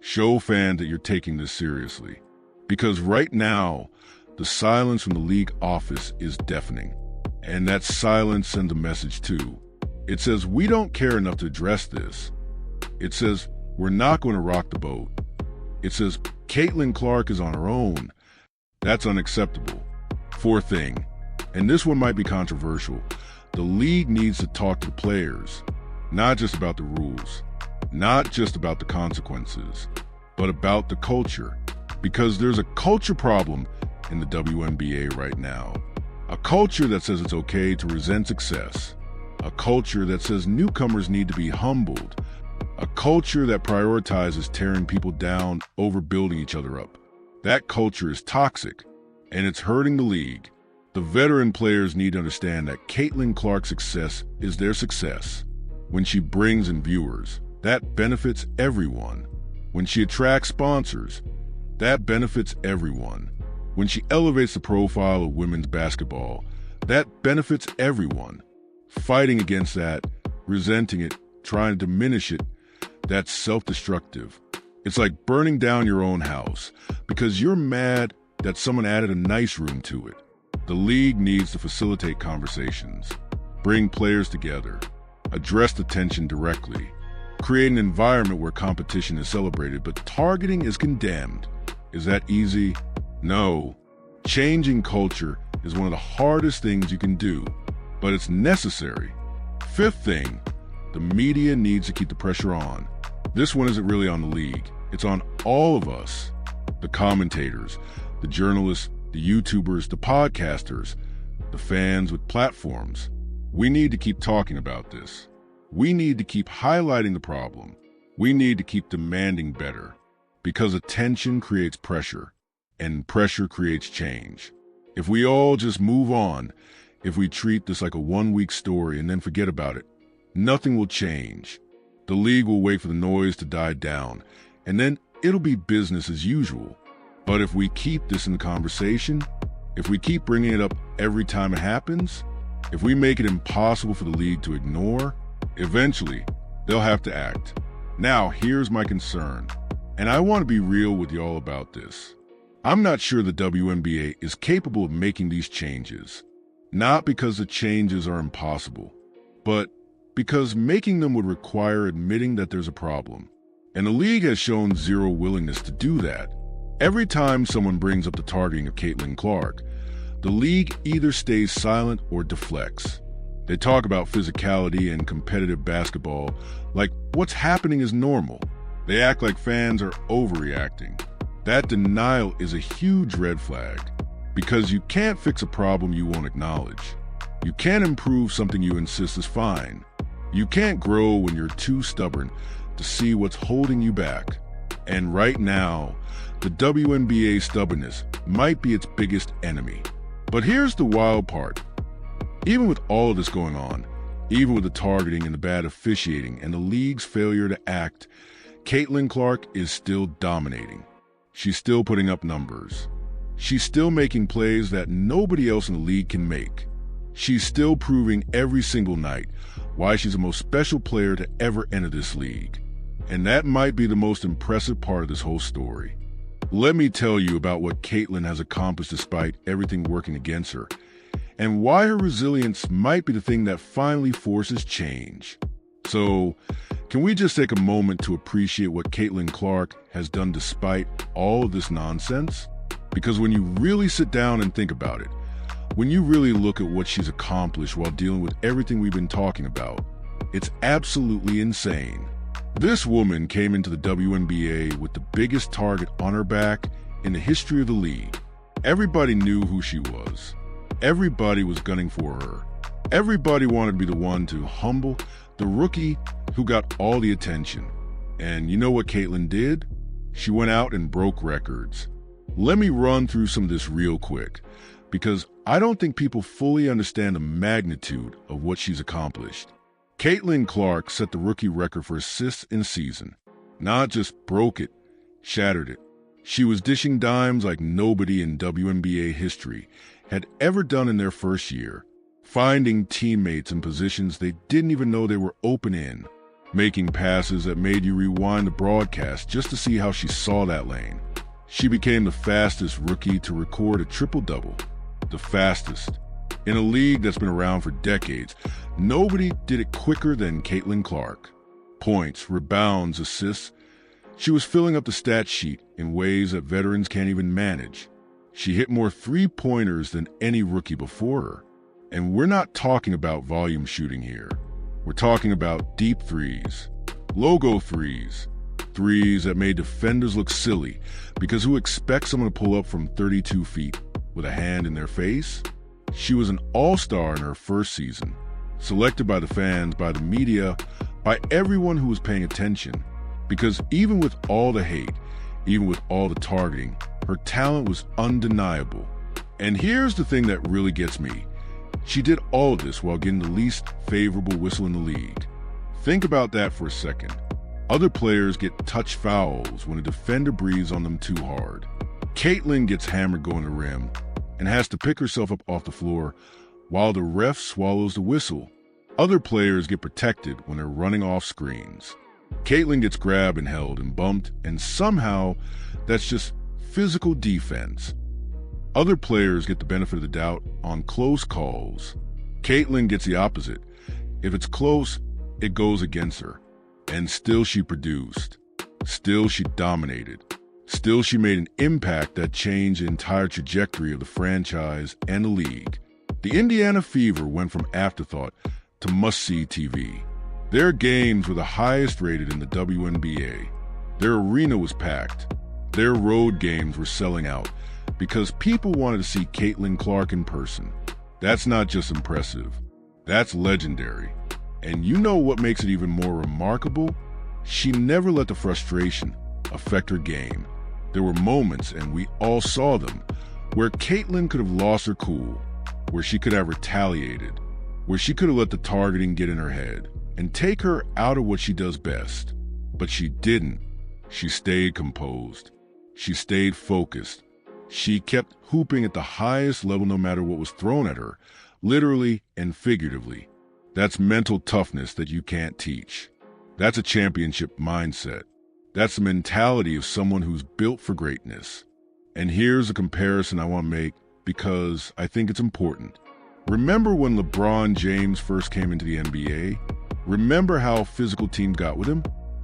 A: Show fans that you're taking this seriously. Because right now, the silence from the league office is deafening. And that silence sends a message too. It says, we don't care enough to address this. It says, we're not going to rock the boat. It says, Caitlin Clark is on her own. That's unacceptable. Fourth thing, and this one might be controversial, the league needs to talk to the players, not just about the rules, not just about the consequences, but about the culture. Because there's a culture problem in the WNBA right now. A culture that says it's okay to resent success. A culture that says newcomers need to be humbled. A culture that prioritizes tearing people down over building each other up. That culture is toxic, and it's hurting the league. The veteran players need to understand that Caitlin Clark's success is their success. When she brings in viewers, that benefits everyone. When she attracts sponsors, that benefits everyone. When she elevates the profile of women's basketball, that benefits everyone. Fighting against that, resenting it, trying to diminish it, that's self-destructive. It's like burning down your own house because you're mad that someone added a nice room to it. The league needs to facilitate conversations, bring players together, address the tension directly, create an environment where competition is celebrated, but targeting is condemned. Is that easy? No. Changing culture is one of the hardest things you can do, but it's necessary. Fifth thing, the media needs to keep the pressure on. This one isn't really on the league. It's on all of us. The commentators, the journalists, the YouTubers, the podcasters, the fans with platforms. We need to keep talking about this. We need to keep highlighting the problem. We need to keep demanding better. Because attention creates pressure, and pressure creates change. If we all just move on, if we treat this like a one-week story and then forget about it, nothing will change. The league will wait for the noise to die down, and then it'll be business as usual. But if we keep this in the conversation, if we keep bringing it up every time it happens, if we make it impossible for the league to ignore, eventually they'll have to act. Now, here's my concern, and I want to be real with y'all about this. I'm not sure the WNBA is capable of making these changes. Not because the changes are impossible, but because making them would require admitting that there's a problem. And the league has shown zero willingness to do that. Every time someone brings up the targeting of Caitlin Clark, the league either stays silent or deflects. They talk about physicality and competitive basketball like what's happening is normal. They act like fans are overreacting. That denial is a huge red flag, because you can't fix a problem you won't acknowledge. You can't improve something you insist is fine. You can't grow when you're too stubborn to see what's holding you back. And right now, the WNBA stubbornness might be its biggest enemy. But here's the wild part. Even with all of this going on, even with the targeting and the bad officiating and the league's failure to act, Caitlin Clark is still dominating. She's still putting up numbers. She's still making plays that nobody else in the league can make. She's still proving every single night why she's the most special player to ever enter this league. And that might be the most impressive part of this whole story. Let me tell you about what Caitlin has accomplished despite everything working against her, and why her resilience might be the thing that finally forces change. So, can we just take a moment to appreciate what Caitlin Clark has done despite all of this nonsense? Because when you really sit down and think about it, when you really look at what she's accomplished while dealing with everything we've been talking about, it's absolutely insane. This woman came into the WNBA with the biggest target on her back in the history of the league. Everybody knew who she was. Everybody was gunning for her. Everybody wanted to be the one to humble the rookie who got all the attention. And you know what Caitlin did? She went out and broke records. Let me run through some of this real quick, because I don't think people fully understand the magnitude of what she's accomplished. Caitlin Clark set the rookie record for assists in a season. Not just broke it, shattered it. She was dishing dimes like nobody in WNBA history had ever done in their first year, finding teammates in positions they didn't even know they were open in, making passes that made you rewind the broadcast just to see how she saw that lane. She became the fastest rookie to record a triple-double. The fastest. In a league that's been around for decades, nobody did it quicker than Caitlin Clark. Points, rebounds, assists. She was filling up the stat sheet in ways that veterans can't even manage. She hit more three-pointers than any rookie before her. And we're not talking about volume shooting here. We're talking about deep threes, logo threes, threes that made defenders look silly because who expects someone to pull up from 32 feet with a hand in their face? She was an all-star in her first season, selected by the fans, by the media, by everyone who was paying attention. Because even with all the hate, even with all the targeting, her talent was undeniable. And here's the thing that really gets me. She did all of this while getting the least favorable whistle in the league. Think about that for a second. Other players get touch fouls when a defender breathes on them too hard. Caitlin gets hammered going to the rim and has to pick herself up off the floor while the ref swallows the whistle. Other players get protected when they're running off screens. Caitlin gets grabbed and held and bumped, and somehow that's just physical defense. Other players get the benefit of the doubt on close calls. Caitlin gets the opposite. If it's close, it goes against her. And still she produced. Still she dominated. Still she made an impact that changed the entire trajectory of the franchise and the league. The Indiana Fever went from afterthought to must-see TV. Their games were the highest rated in the WNBA. Their arena was packed. Their road games were selling out because people wanted to see Caitlin Clark in person. That's not just impressive. That's legendary. And you know what makes it even more remarkable? She never let the frustration affect her game. There were moments, and we all saw them, where Caitlin could have lost her cool, where she could have retaliated, where she could have let the targeting get in her head and take her out of what she does best. But she didn't. She stayed composed. She stayed focused. She kept hooping at the highest level no matter what was thrown at her, literally and figuratively. That's mental toughness that you can't teach. That's a championship mindset. That's the mentality of someone who's built for greatness. And here's a comparison I want to make because I think it's important. Remember when LeBron James first came into the NBA? Remember how physical teams got with him?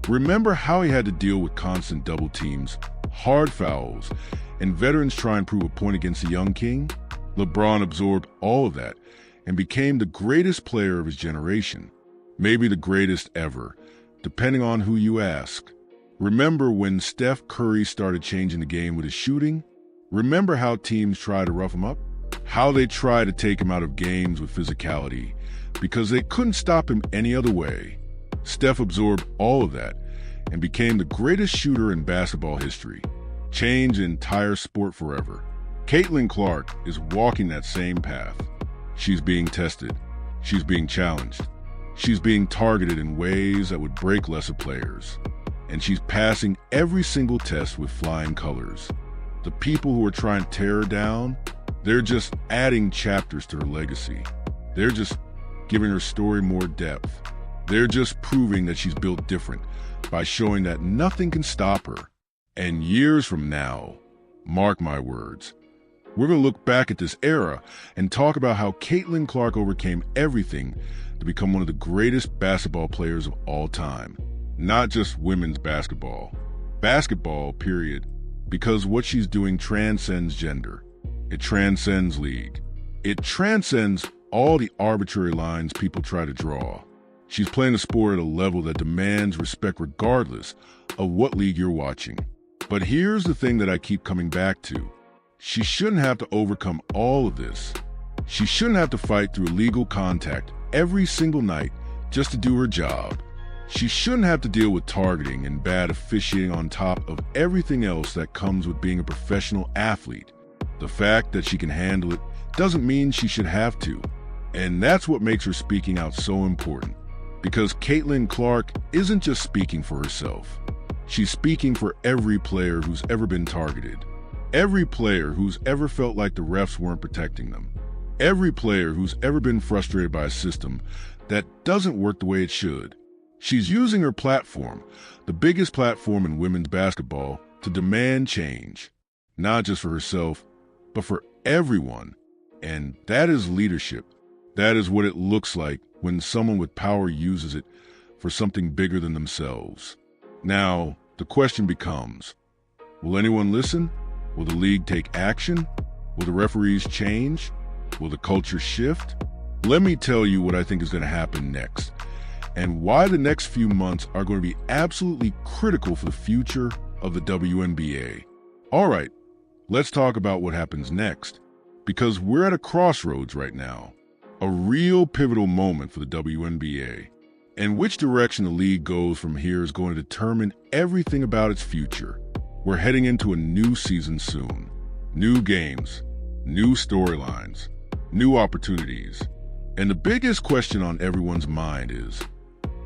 A: Remember how he had to deal with constant double teams, hard fouls, and veterans try and prove a point against the young king? LeBron absorbed all of that and became the greatest player of his generation. Maybe the greatest ever, depending on who you ask. Remember when Steph Curry started changing the game with his shooting? Remember how teams tried to rough him up? How they tried to take him out of games with physicality because they couldn't stop him any other way. Steph absorbed all of that and became the greatest shooter in basketball history. Changed the entire sport forever. Caitlin Clark is walking that same path. She's being tested. She's being challenged. She's being targeted in ways that would break lesser players. And she's passing every single test with flying colors. The people who are trying to tear her down, they're just adding chapters to her legacy. They're just giving her story more depth. They're just proving that she's built different by showing that nothing can stop her. And years from now, mark my words, we're going to look back at this era and talk about how Caitlin Clark overcame everything to become one of the greatest basketball players of all time. Not just women's basketball. Basketball, period. Because what she's doing transcends gender. It transcends league. It transcends all the arbitrary lines people try to draw. She's playing a sport at a level that demands respect regardless of what league you're watching. But here's the thing that I keep coming back to. She shouldn't have to overcome all of this. She shouldn't have to fight through illegal contact every single night just to do her job. She shouldn't have to deal with targeting and bad officiating on top of everything else that comes with being a professional athlete. The fact that she can handle it doesn't mean she should have to. And that's what makes her speaking out so important. Because Caitlin Clark isn't just speaking for herself. She's speaking for every player who's ever been targeted. Every player who's ever felt like the refs weren't protecting them. Every player who's ever been frustrated by a system that doesn't work the way it should. She's using her platform, the biggest platform in women's basketball, to demand change. Not just for herself, but for everyone. And that is leadership. That is what it looks like when someone with power uses it for something bigger than themselves. Now, the question becomes, will anyone listen? Will the league take action? Will the referees change? Will the culture shift? Let me tell you what I think is going to happen next, and why the next few months are going to be absolutely critical for the future of the WNBA. All right, let's talk about what happens next, because we're at a crossroads right now, a real pivotal moment for the WNBA. And which direction the league goes from here is going to determine everything about its future. We're heading into a new season soon. New games, new storylines, new opportunities. And the biggest question on everyone's mind is,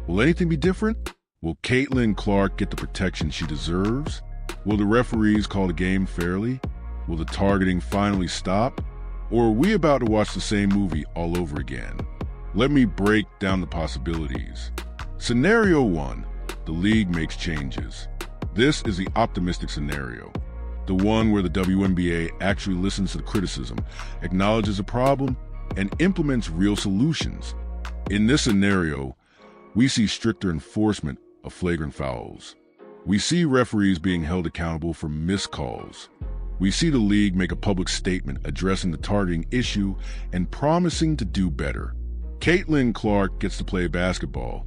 A: will anything be different? Will Caitlin Clark get the protection she deserves? Will the referees call the game fairly? Will the targeting finally stop? Or are we about to watch the same movie all over again? Let me break down the possibilities. Scenario 1, the league makes changes. This is the optimistic scenario, the one where the WNBA actually listens to the criticism, acknowledges a problem, and implements real solutions. In this scenario, we see stricter enforcement of flagrant fouls. We see referees being held accountable for missed calls. We see the league make a public statement addressing the targeting issue and promising to do better. Caitlin Clark gets to play basketball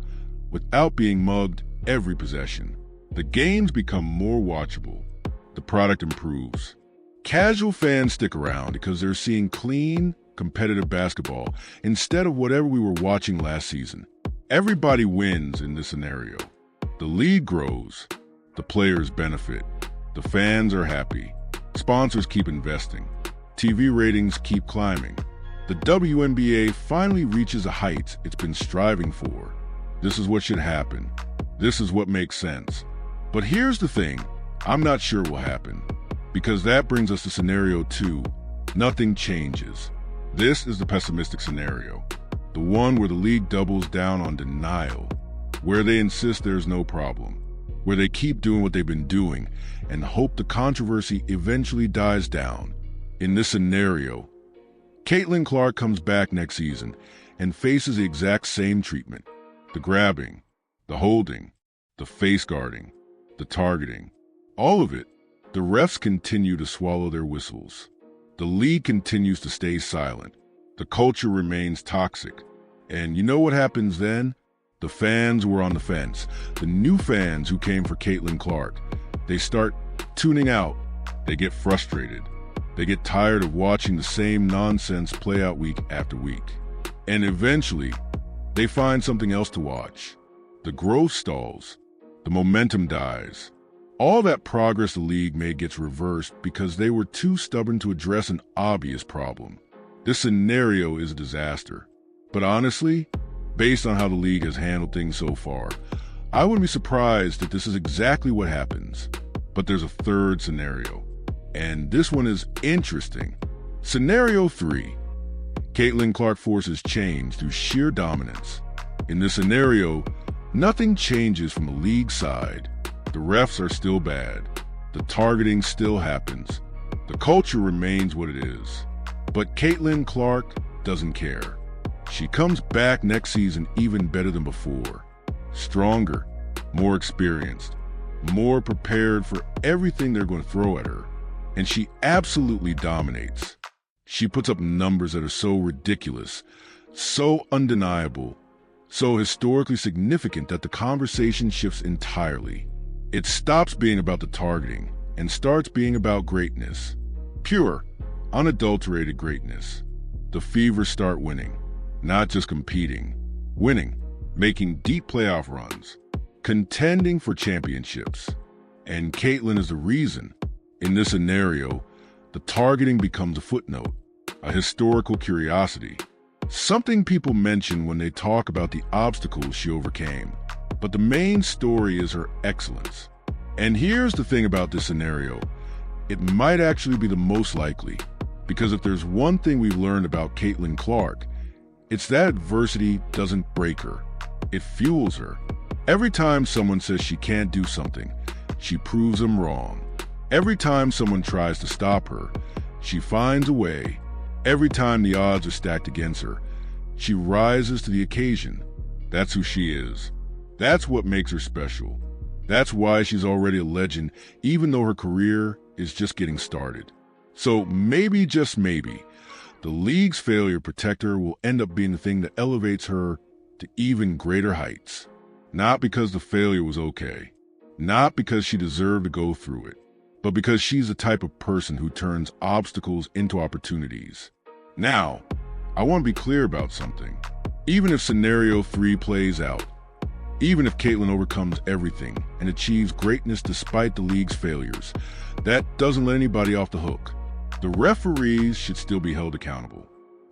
A: without being mugged every possession. The games become more watchable. The product improves. Casual fans stick around because they're seeing clean, competitive basketball instead of whatever we were watching last season. Everybody wins in this scenario. The league grows. The players benefit. The fans are happy. Sponsors keep investing. TV ratings keep climbing. The WNBA finally reaches the heights it's been striving for. This is what should happen. This is what makes sense. But here's the thing, I'm not sure will happen. Because that brings us to scenario 2, nothing changes. This is the pessimistic scenario. The one where the league doubles down on denial. Where they insist there's no problem. Where they keep doing what they've been doing and hope the controversy eventually dies down. In this scenario, Caitlin Clark comes back next season and faces the exact same treatment. The grabbing, the holding, the face guarding, the targeting, all of it. The refs continue to swallow their whistles. The league continues to stay silent. The culture remains toxic. And you know what happens then? The fans were on the fence. The new fans who came for Caitlin Clark, they start tuning out. They get frustrated. They get tired of watching the same nonsense play out week after week. And eventually, they find something else to watch. The growth stalls. The momentum dies. All that progress the league made gets reversed because they were too stubborn to address an obvious problem. This scenario is a disaster. But honestly, based on how the league has handled things so far, I wouldn't be surprised if this is exactly what happens. But there's a third scenario. And this one is interesting. Scenario 3. Caitlin Clark forces change through sheer dominance. In this scenario, nothing changes from the league side. The refs are still bad. The targeting still happens. The culture remains what it is. But Caitlin Clark doesn't care. She comes back next season even better than before. Stronger, more experienced, more prepared for everything they're going to throw at her. And she absolutely dominates. She puts up numbers that are so ridiculous, so undeniable, so historically significant that the conversation shifts entirely. It stops being about the targeting and starts being about greatness. Pure, unadulterated greatness. The Fevers start winning, not just competing, winning, making deep playoff runs, contending for championships. And Caitlin is the reason. In this scenario, the targeting becomes a footnote, a historical curiosity, something people mention when they talk about the obstacles she overcame. But the main story is her excellence. And here's the thing about this scenario. It might actually be the most likely, because if there's one thing we've learned about Caitlin Clark, it's that adversity doesn't break her. It fuels her. Every time someone says she can't do something, she proves them wrong. Every time someone tries to stop her, she finds a way. Every time the odds are stacked against her, she rises to the occasion. That's who she is. That's what makes her special. That's why she's already a legend, even though her career is just getting started. So maybe, just maybe, the league's failure to protect her will end up being the thing that elevates her to even greater heights. Not because the failure was okay, not because she deserved to go through it, but because she's the type of person who turns obstacles into opportunities. Now, I want to be clear about something. Even if scenario 3 plays out, even if Caitlin overcomes everything and achieves greatness despite the league's failures, that doesn't let anybody off the hook. The referees should still be held accountable.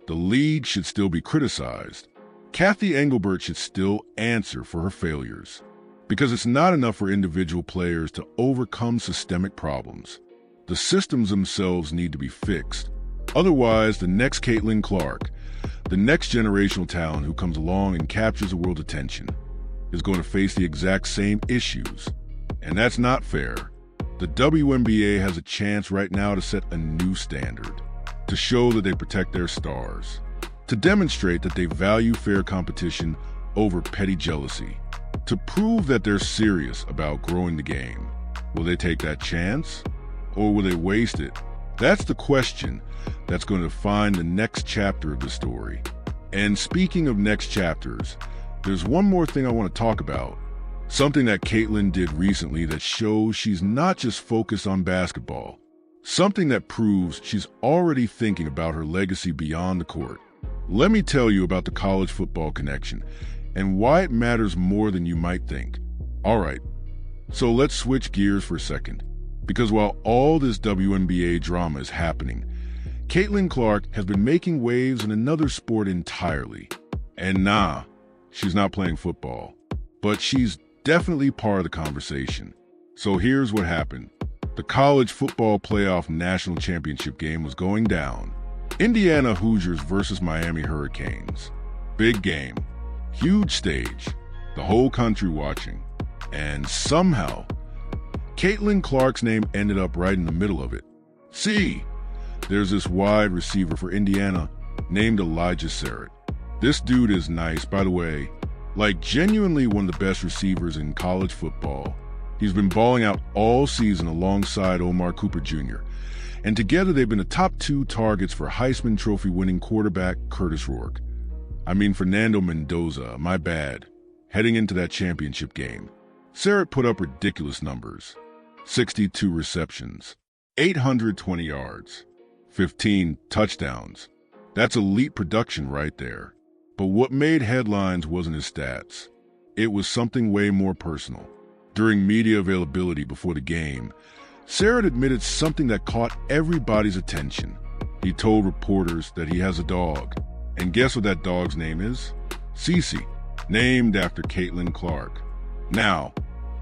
A: The league should still be criticized. Kathy Engelbert should still answer for her failures. Because it's not enough for individual players to overcome systemic problems. The systems themselves need to be fixed. Otherwise, the next Caitlin Clark, the next generational talent who comes along and captures the world's attention, is going to face the exact same issues. And that's not fair. The WNBA has a chance right now to set a new standard, to show that they protect their stars, to demonstrate that they value fair competition over petty jealousy, to prove that they're serious about growing the game. Will they take that chance? Or will they waste it? That's the question that's going to define the next chapter of the story. And speaking of next chapters, there's one more thing I want to talk about. Something that Caitlin did recently that shows she's not just focused on basketball. Something that proves she's already thinking about her legacy beyond the court. Let me tell you about the college football connection and why it matters more than you might think. All right, so let's switch gears for a second. Because while all this WNBA drama is happening, Caitlin Clark has been making waves in another sport entirely. And nah, she's not playing football, but she's definitely part of the conversation. So here's what happened. The college football playoff national championship game was going down. Indiana Hoosiers versus Miami Hurricanes. Big game. Huge stage. The whole country watching. And somehow, Caitlin Clark's name ended up right in the middle of it. See, there's this wide receiver for Indiana named Elijah Sarrett. This dude is nice, by the way. Like genuinely one of the best receivers in college football. He's been balling out all season alongside Omar Cooper Jr. And together they've been the top 2 targets for Heisman Trophy winning quarterback Curtis Rourke. Fernando Mendoza, my bad, heading into that championship game. Sarrett put up ridiculous numbers. 62 receptions, 820 yards, 15 touchdowns. That's elite production right there. But what made headlines wasn't his stats. It was something way more personal. During media availability before the game, Sarrett admitted something that caught everybody's attention. He told reporters that he has a dog. And guess what that dog's name is? Cece, named after Caitlin Clark. Now,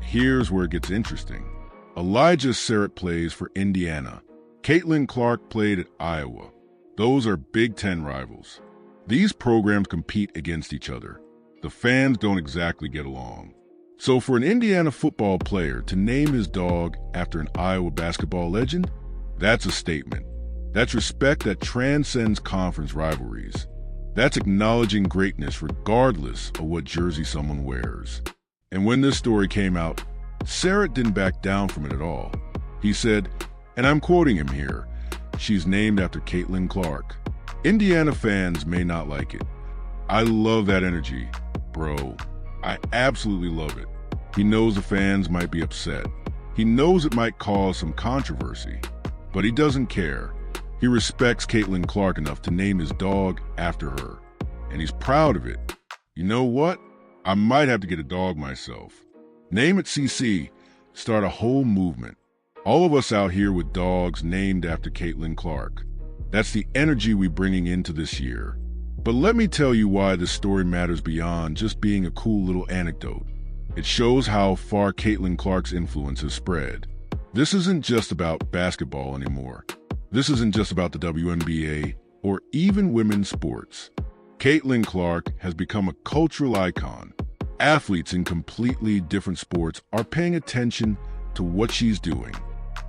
A: here's where it gets interesting. Elijah Sarrett plays for Indiana. Caitlin Clark played at Iowa. Those are Big Ten rivals. These programs compete against each other. The fans don't exactly get along. So for an Indiana football player to name his dog after an Iowa basketball legend, that's a statement. That's respect that transcends conference rivalries. That's acknowledging greatness regardless of what jersey someone wears. And when this story came out, Sarrett didn't back down from it at all. He said, and I'm quoting him here, "She's named after Caitlin Clark." Indiana fans may not like it. I love that energy, bro. I absolutely love it. He knows the fans might be upset. He knows it might cause some controversy, but he doesn't care. He respects Caitlin Clark enough to name his dog after her, and he's proud of it. You know what? I might have to get a dog myself. Name it CC, start a whole movement. All of us out here with dogs named after Caitlin Clark. That's the energy we're bringing into this year. But let me tell you why this story matters beyond just being a cool little anecdote. It shows how far Caitlin Clark's influence has spread. This isn't just about basketball anymore. This isn't just about the WNBA or even women's sports. Caitlin Clark has become a cultural icon. Athletes in completely different sports are paying attention to what she's doing.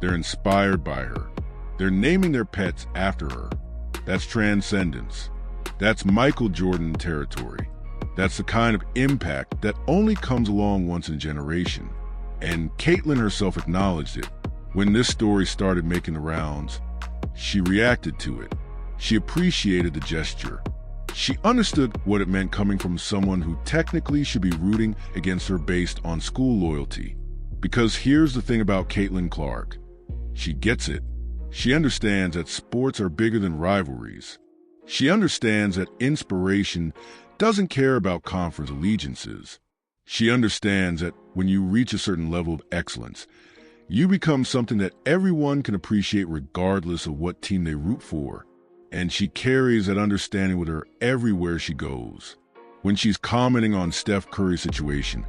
A: They're inspired by her. They're naming their pets after her. That's transcendence. That's Michael Jordan territory. That's the kind of impact that only comes along once in a generation. And Caitlin herself acknowledged it. When this story started making the rounds, she reacted to it. She appreciated the gesture. She understood what it meant coming from someone who technically should be rooting against her based on school loyalty. Because here's the thing about Caitlin Clark. She gets it. She understands that sports are bigger than rivalries. She understands that inspiration doesn't care about conference allegiances. She understands that when you reach a certain level of excellence, you become something that everyone can appreciate regardless of what team they root for. And she carries that understanding with her everywhere she goes. When she's commenting on Steph Curry's situation,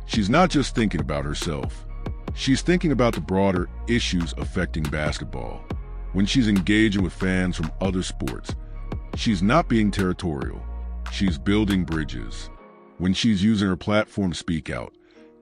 A: she's not just thinking about herself. She's thinking about the broader issues affecting basketball. When she's engaging with fans from other sports, she's not being territorial. She's building bridges. When she's using her platform to speak out,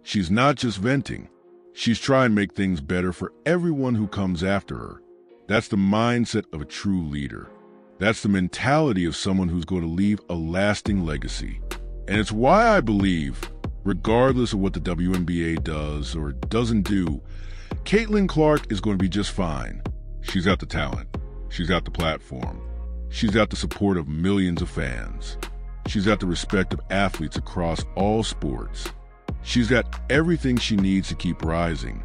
A: she's not just venting. She's trying to make things better for everyone who comes after her. That's the mindset of a true leader. That's the mentality of someone who's going to leave a lasting legacy. And it's why I believe, regardless of what the WNBA does or doesn't do, Caitlin Clark is going to be just fine. She's got the talent. She's got the platform. She's got the support of millions of fans. She's got the respect of athletes across all sports. She's got everything she needs to keep rising,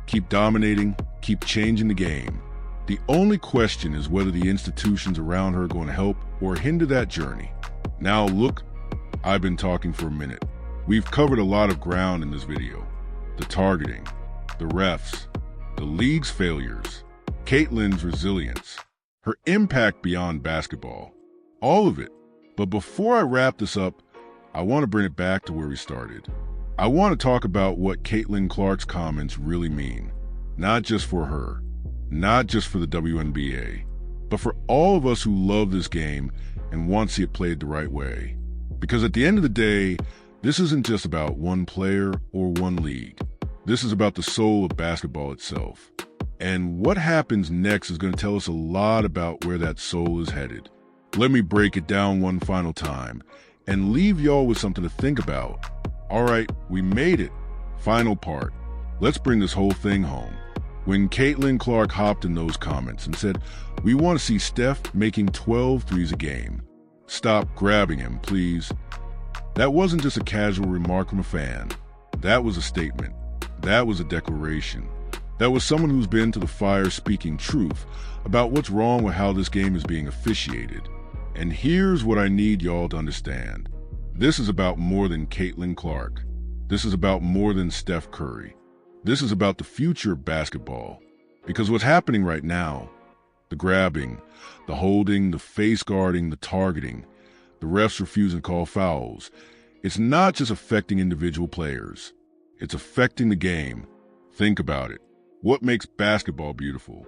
A: keep dominating, keep changing the game. The only question is whether the institutions around her are going to help or hinder that journey. Now look, I've been talking for a minute. We've covered a lot of ground in this video. The targeting, the refs, the league's failures, Caitlin's resilience, her impact beyond basketball, all of it. But before I wrap this up, I want to bring it back to where we started. I want to talk about what Caitlin Clark's comments really mean, not just for her, not just for the WNBA, but for all of us who love this game and want to see it played the right way. Because at the end of the day, this isn't just about one player or one league. This is about the soul of basketball itself. And what happens next is going to tell us a lot about where that soul is headed. Let me break it down one final time and leave y'all with something to think about. All right, we made it. Final part. Let's bring this whole thing home. When Caitlin Clark hopped in those comments and said, "We want to see Steph making 12 threes a game. Stop grabbing him, please." That wasn't just a casual remark from a fan. That was a statement. That was a declaration. That was someone who's been to the fire speaking truth about what's wrong with how this game is being officiated. And here's what I need y'all to understand. This is about more than Caitlin Clark. This is about more than Steph Curry. This is about the future of basketball. Because what's happening right now, the grabbing, the holding, the face guarding, the targeting, the refs refusing to call fouls, it's not just affecting individual players. It's affecting the game. Think about it. What makes basketball beautiful?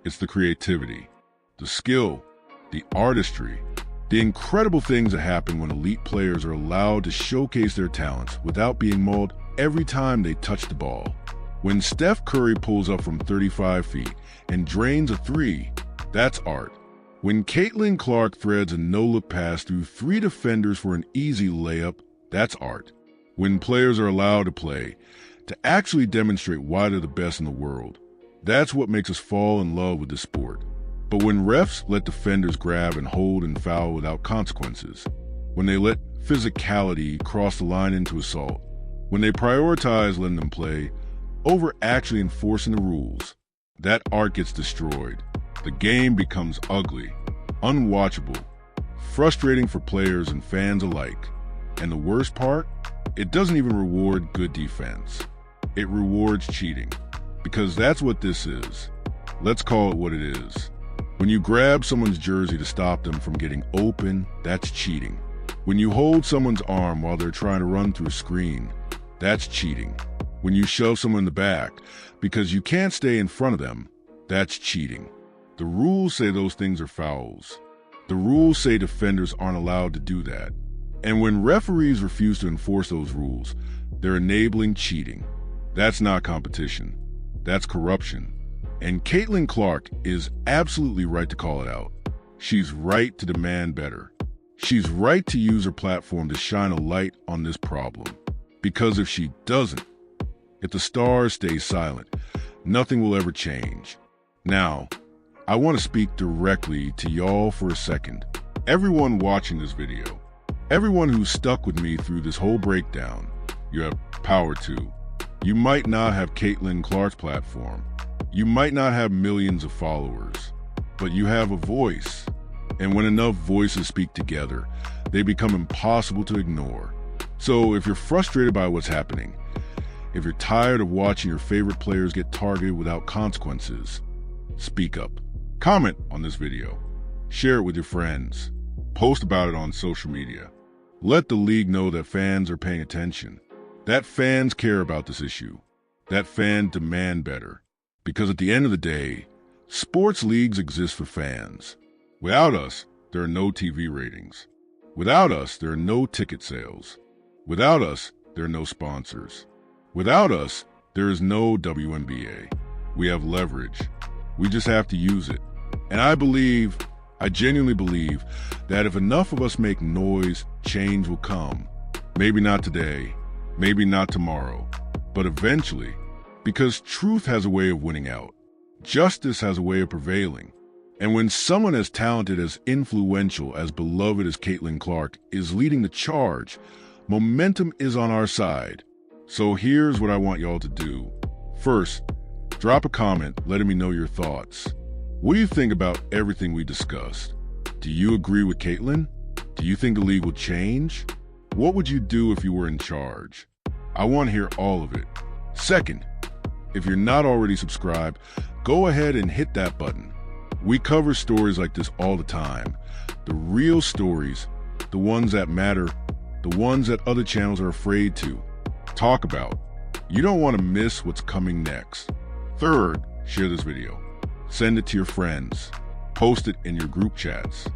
A: It's the creativity, the skill, the artistry, the incredible things that happen when elite players are allowed to showcase their talents without being mauled every time they touch the ball. When Steph Curry pulls up from 35 feet and drains a three, that's art. When Caitlin Clark threads a no-look pass through three defenders for an easy layup, that's art. When players are allowed to play, to actually demonstrate why they're the best in the world, that's what makes us fall in love with this sport. But when refs let defenders grab and hold and foul without consequences, when they let physicality cross the line into assault, when they prioritize letting them play over actually enforcing the rules, that art gets destroyed. The game becomes ugly, unwatchable, frustrating for players and fans alike. And the worst part, it doesn't even reward good defense. It rewards cheating. Because that's what this is. Let's call it what it is. When you grab someone's jersey to stop them from getting open, that's cheating. When you hold someone's arm while they're trying to run through a screen, that's cheating. When you shove someone in the back because you can't stay in front of them, that's cheating. The rules say those things are fouls. The rules say defenders aren't allowed to do that. And when referees refuse to enforce those rules, they're enabling cheating. That's not competition. That's corruption. And Caitlin Clark is absolutely right to call it out. She's right to demand better. She's right to use her platform to shine a light on this problem. Because if she doesn't, if the stars stay silent, nothing will ever change. Now, I want to speak directly to y'all for a second. Everyone watching this video, everyone who's stuck with me through this whole breakdown, you have power to. You might not have Caitlin Clark's platform. You might not have millions of followers, but you have a voice. And when enough voices speak together, they become impossible to ignore. So if you're frustrated by what's happening, if you're tired of watching your favorite players get targeted without consequences, speak up. Comment on this video. Share it with your friends. Post about it on social media. Let the league know that fans are paying attention, that fans care about this issue, that fans demand better. Because at the end of the day, sports leagues exist for fans. Without us, there are no TV ratings. Without us, there are no ticket sales. Without us, there are no sponsors. Without us, there is no WNBA. We have leverage. We just have to use it. And I genuinely believe that if enough of us make noise, change will come. Maybe not today, maybe not tomorrow, but eventually. Because truth has a way of winning out. Justice has a way of prevailing. And when someone as talented, as influential, as beloved as Caitlin Clark is leading the charge, momentum is on our side. So here's what I want y'all to do. First, drop a comment letting me know your thoughts. What do you think about everything we discussed? Do you agree with Caitlin? Do you think the league will change? What would you do if you were in charge? I want to hear all of it. Second, if you're not already subscribed, go ahead and hit that button. We cover stories like this all the time. The real stories, the ones that matter, the ones that other channels are afraid to talk about. You don't want to miss what's coming next. Third, share this video. Send it to your friends. Post it in your group chats.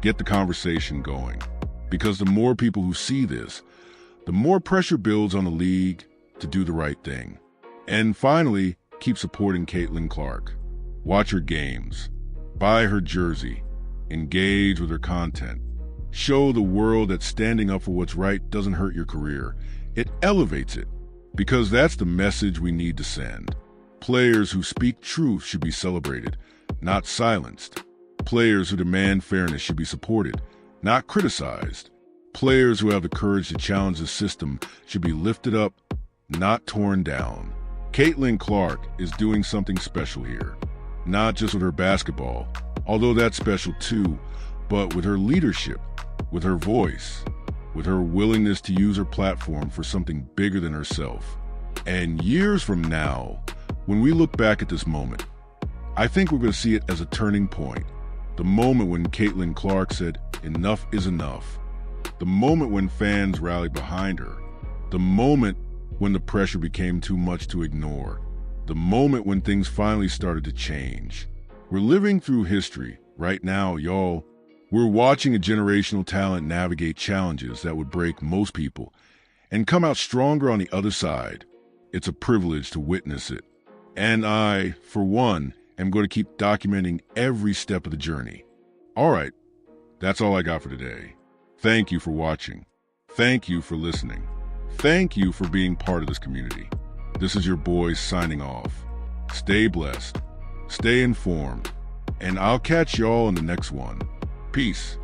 A: Get the conversation going. Because the more people who see this, the more pressure builds on the league to do the right thing. And finally, keep supporting Caitlin Clark. Watch her games. Buy her jersey. Engage with her content. Show the world that standing up for what's right doesn't hurt your career. It elevates it. Because that's the message we need to send. Players who speak truth should be celebrated, not silenced. Players who demand fairness should be supported, not criticized. Players who have the courage to challenge the system should be lifted up, not torn down. Caitlin Clark is doing something special here, not just with her basketball, although that's special too, but with her leadership, with her voice, with her willingness to use her platform for something bigger than herself. And years from now, when we look back at this moment, I think we're going to see it as a turning point. The moment when Caitlin Clark said, "Enough is enough." The moment when fans rallied behind her. The moment when the pressure became too much to ignore. The moment when things finally started to change. We're living through history right now, y'all. We're watching a generational talent navigate challenges that would break most people and come out stronger on the other side. It's a privilege to witness it. And I, for one, am going to keep documenting every step of the journey. All right, that's all I got for today. Thank you for watching. Thank you for listening. Thank you for being part of this community. This is your boy signing off. Stay blessed, stay informed, and I'll catch y'all in the next one. Peace.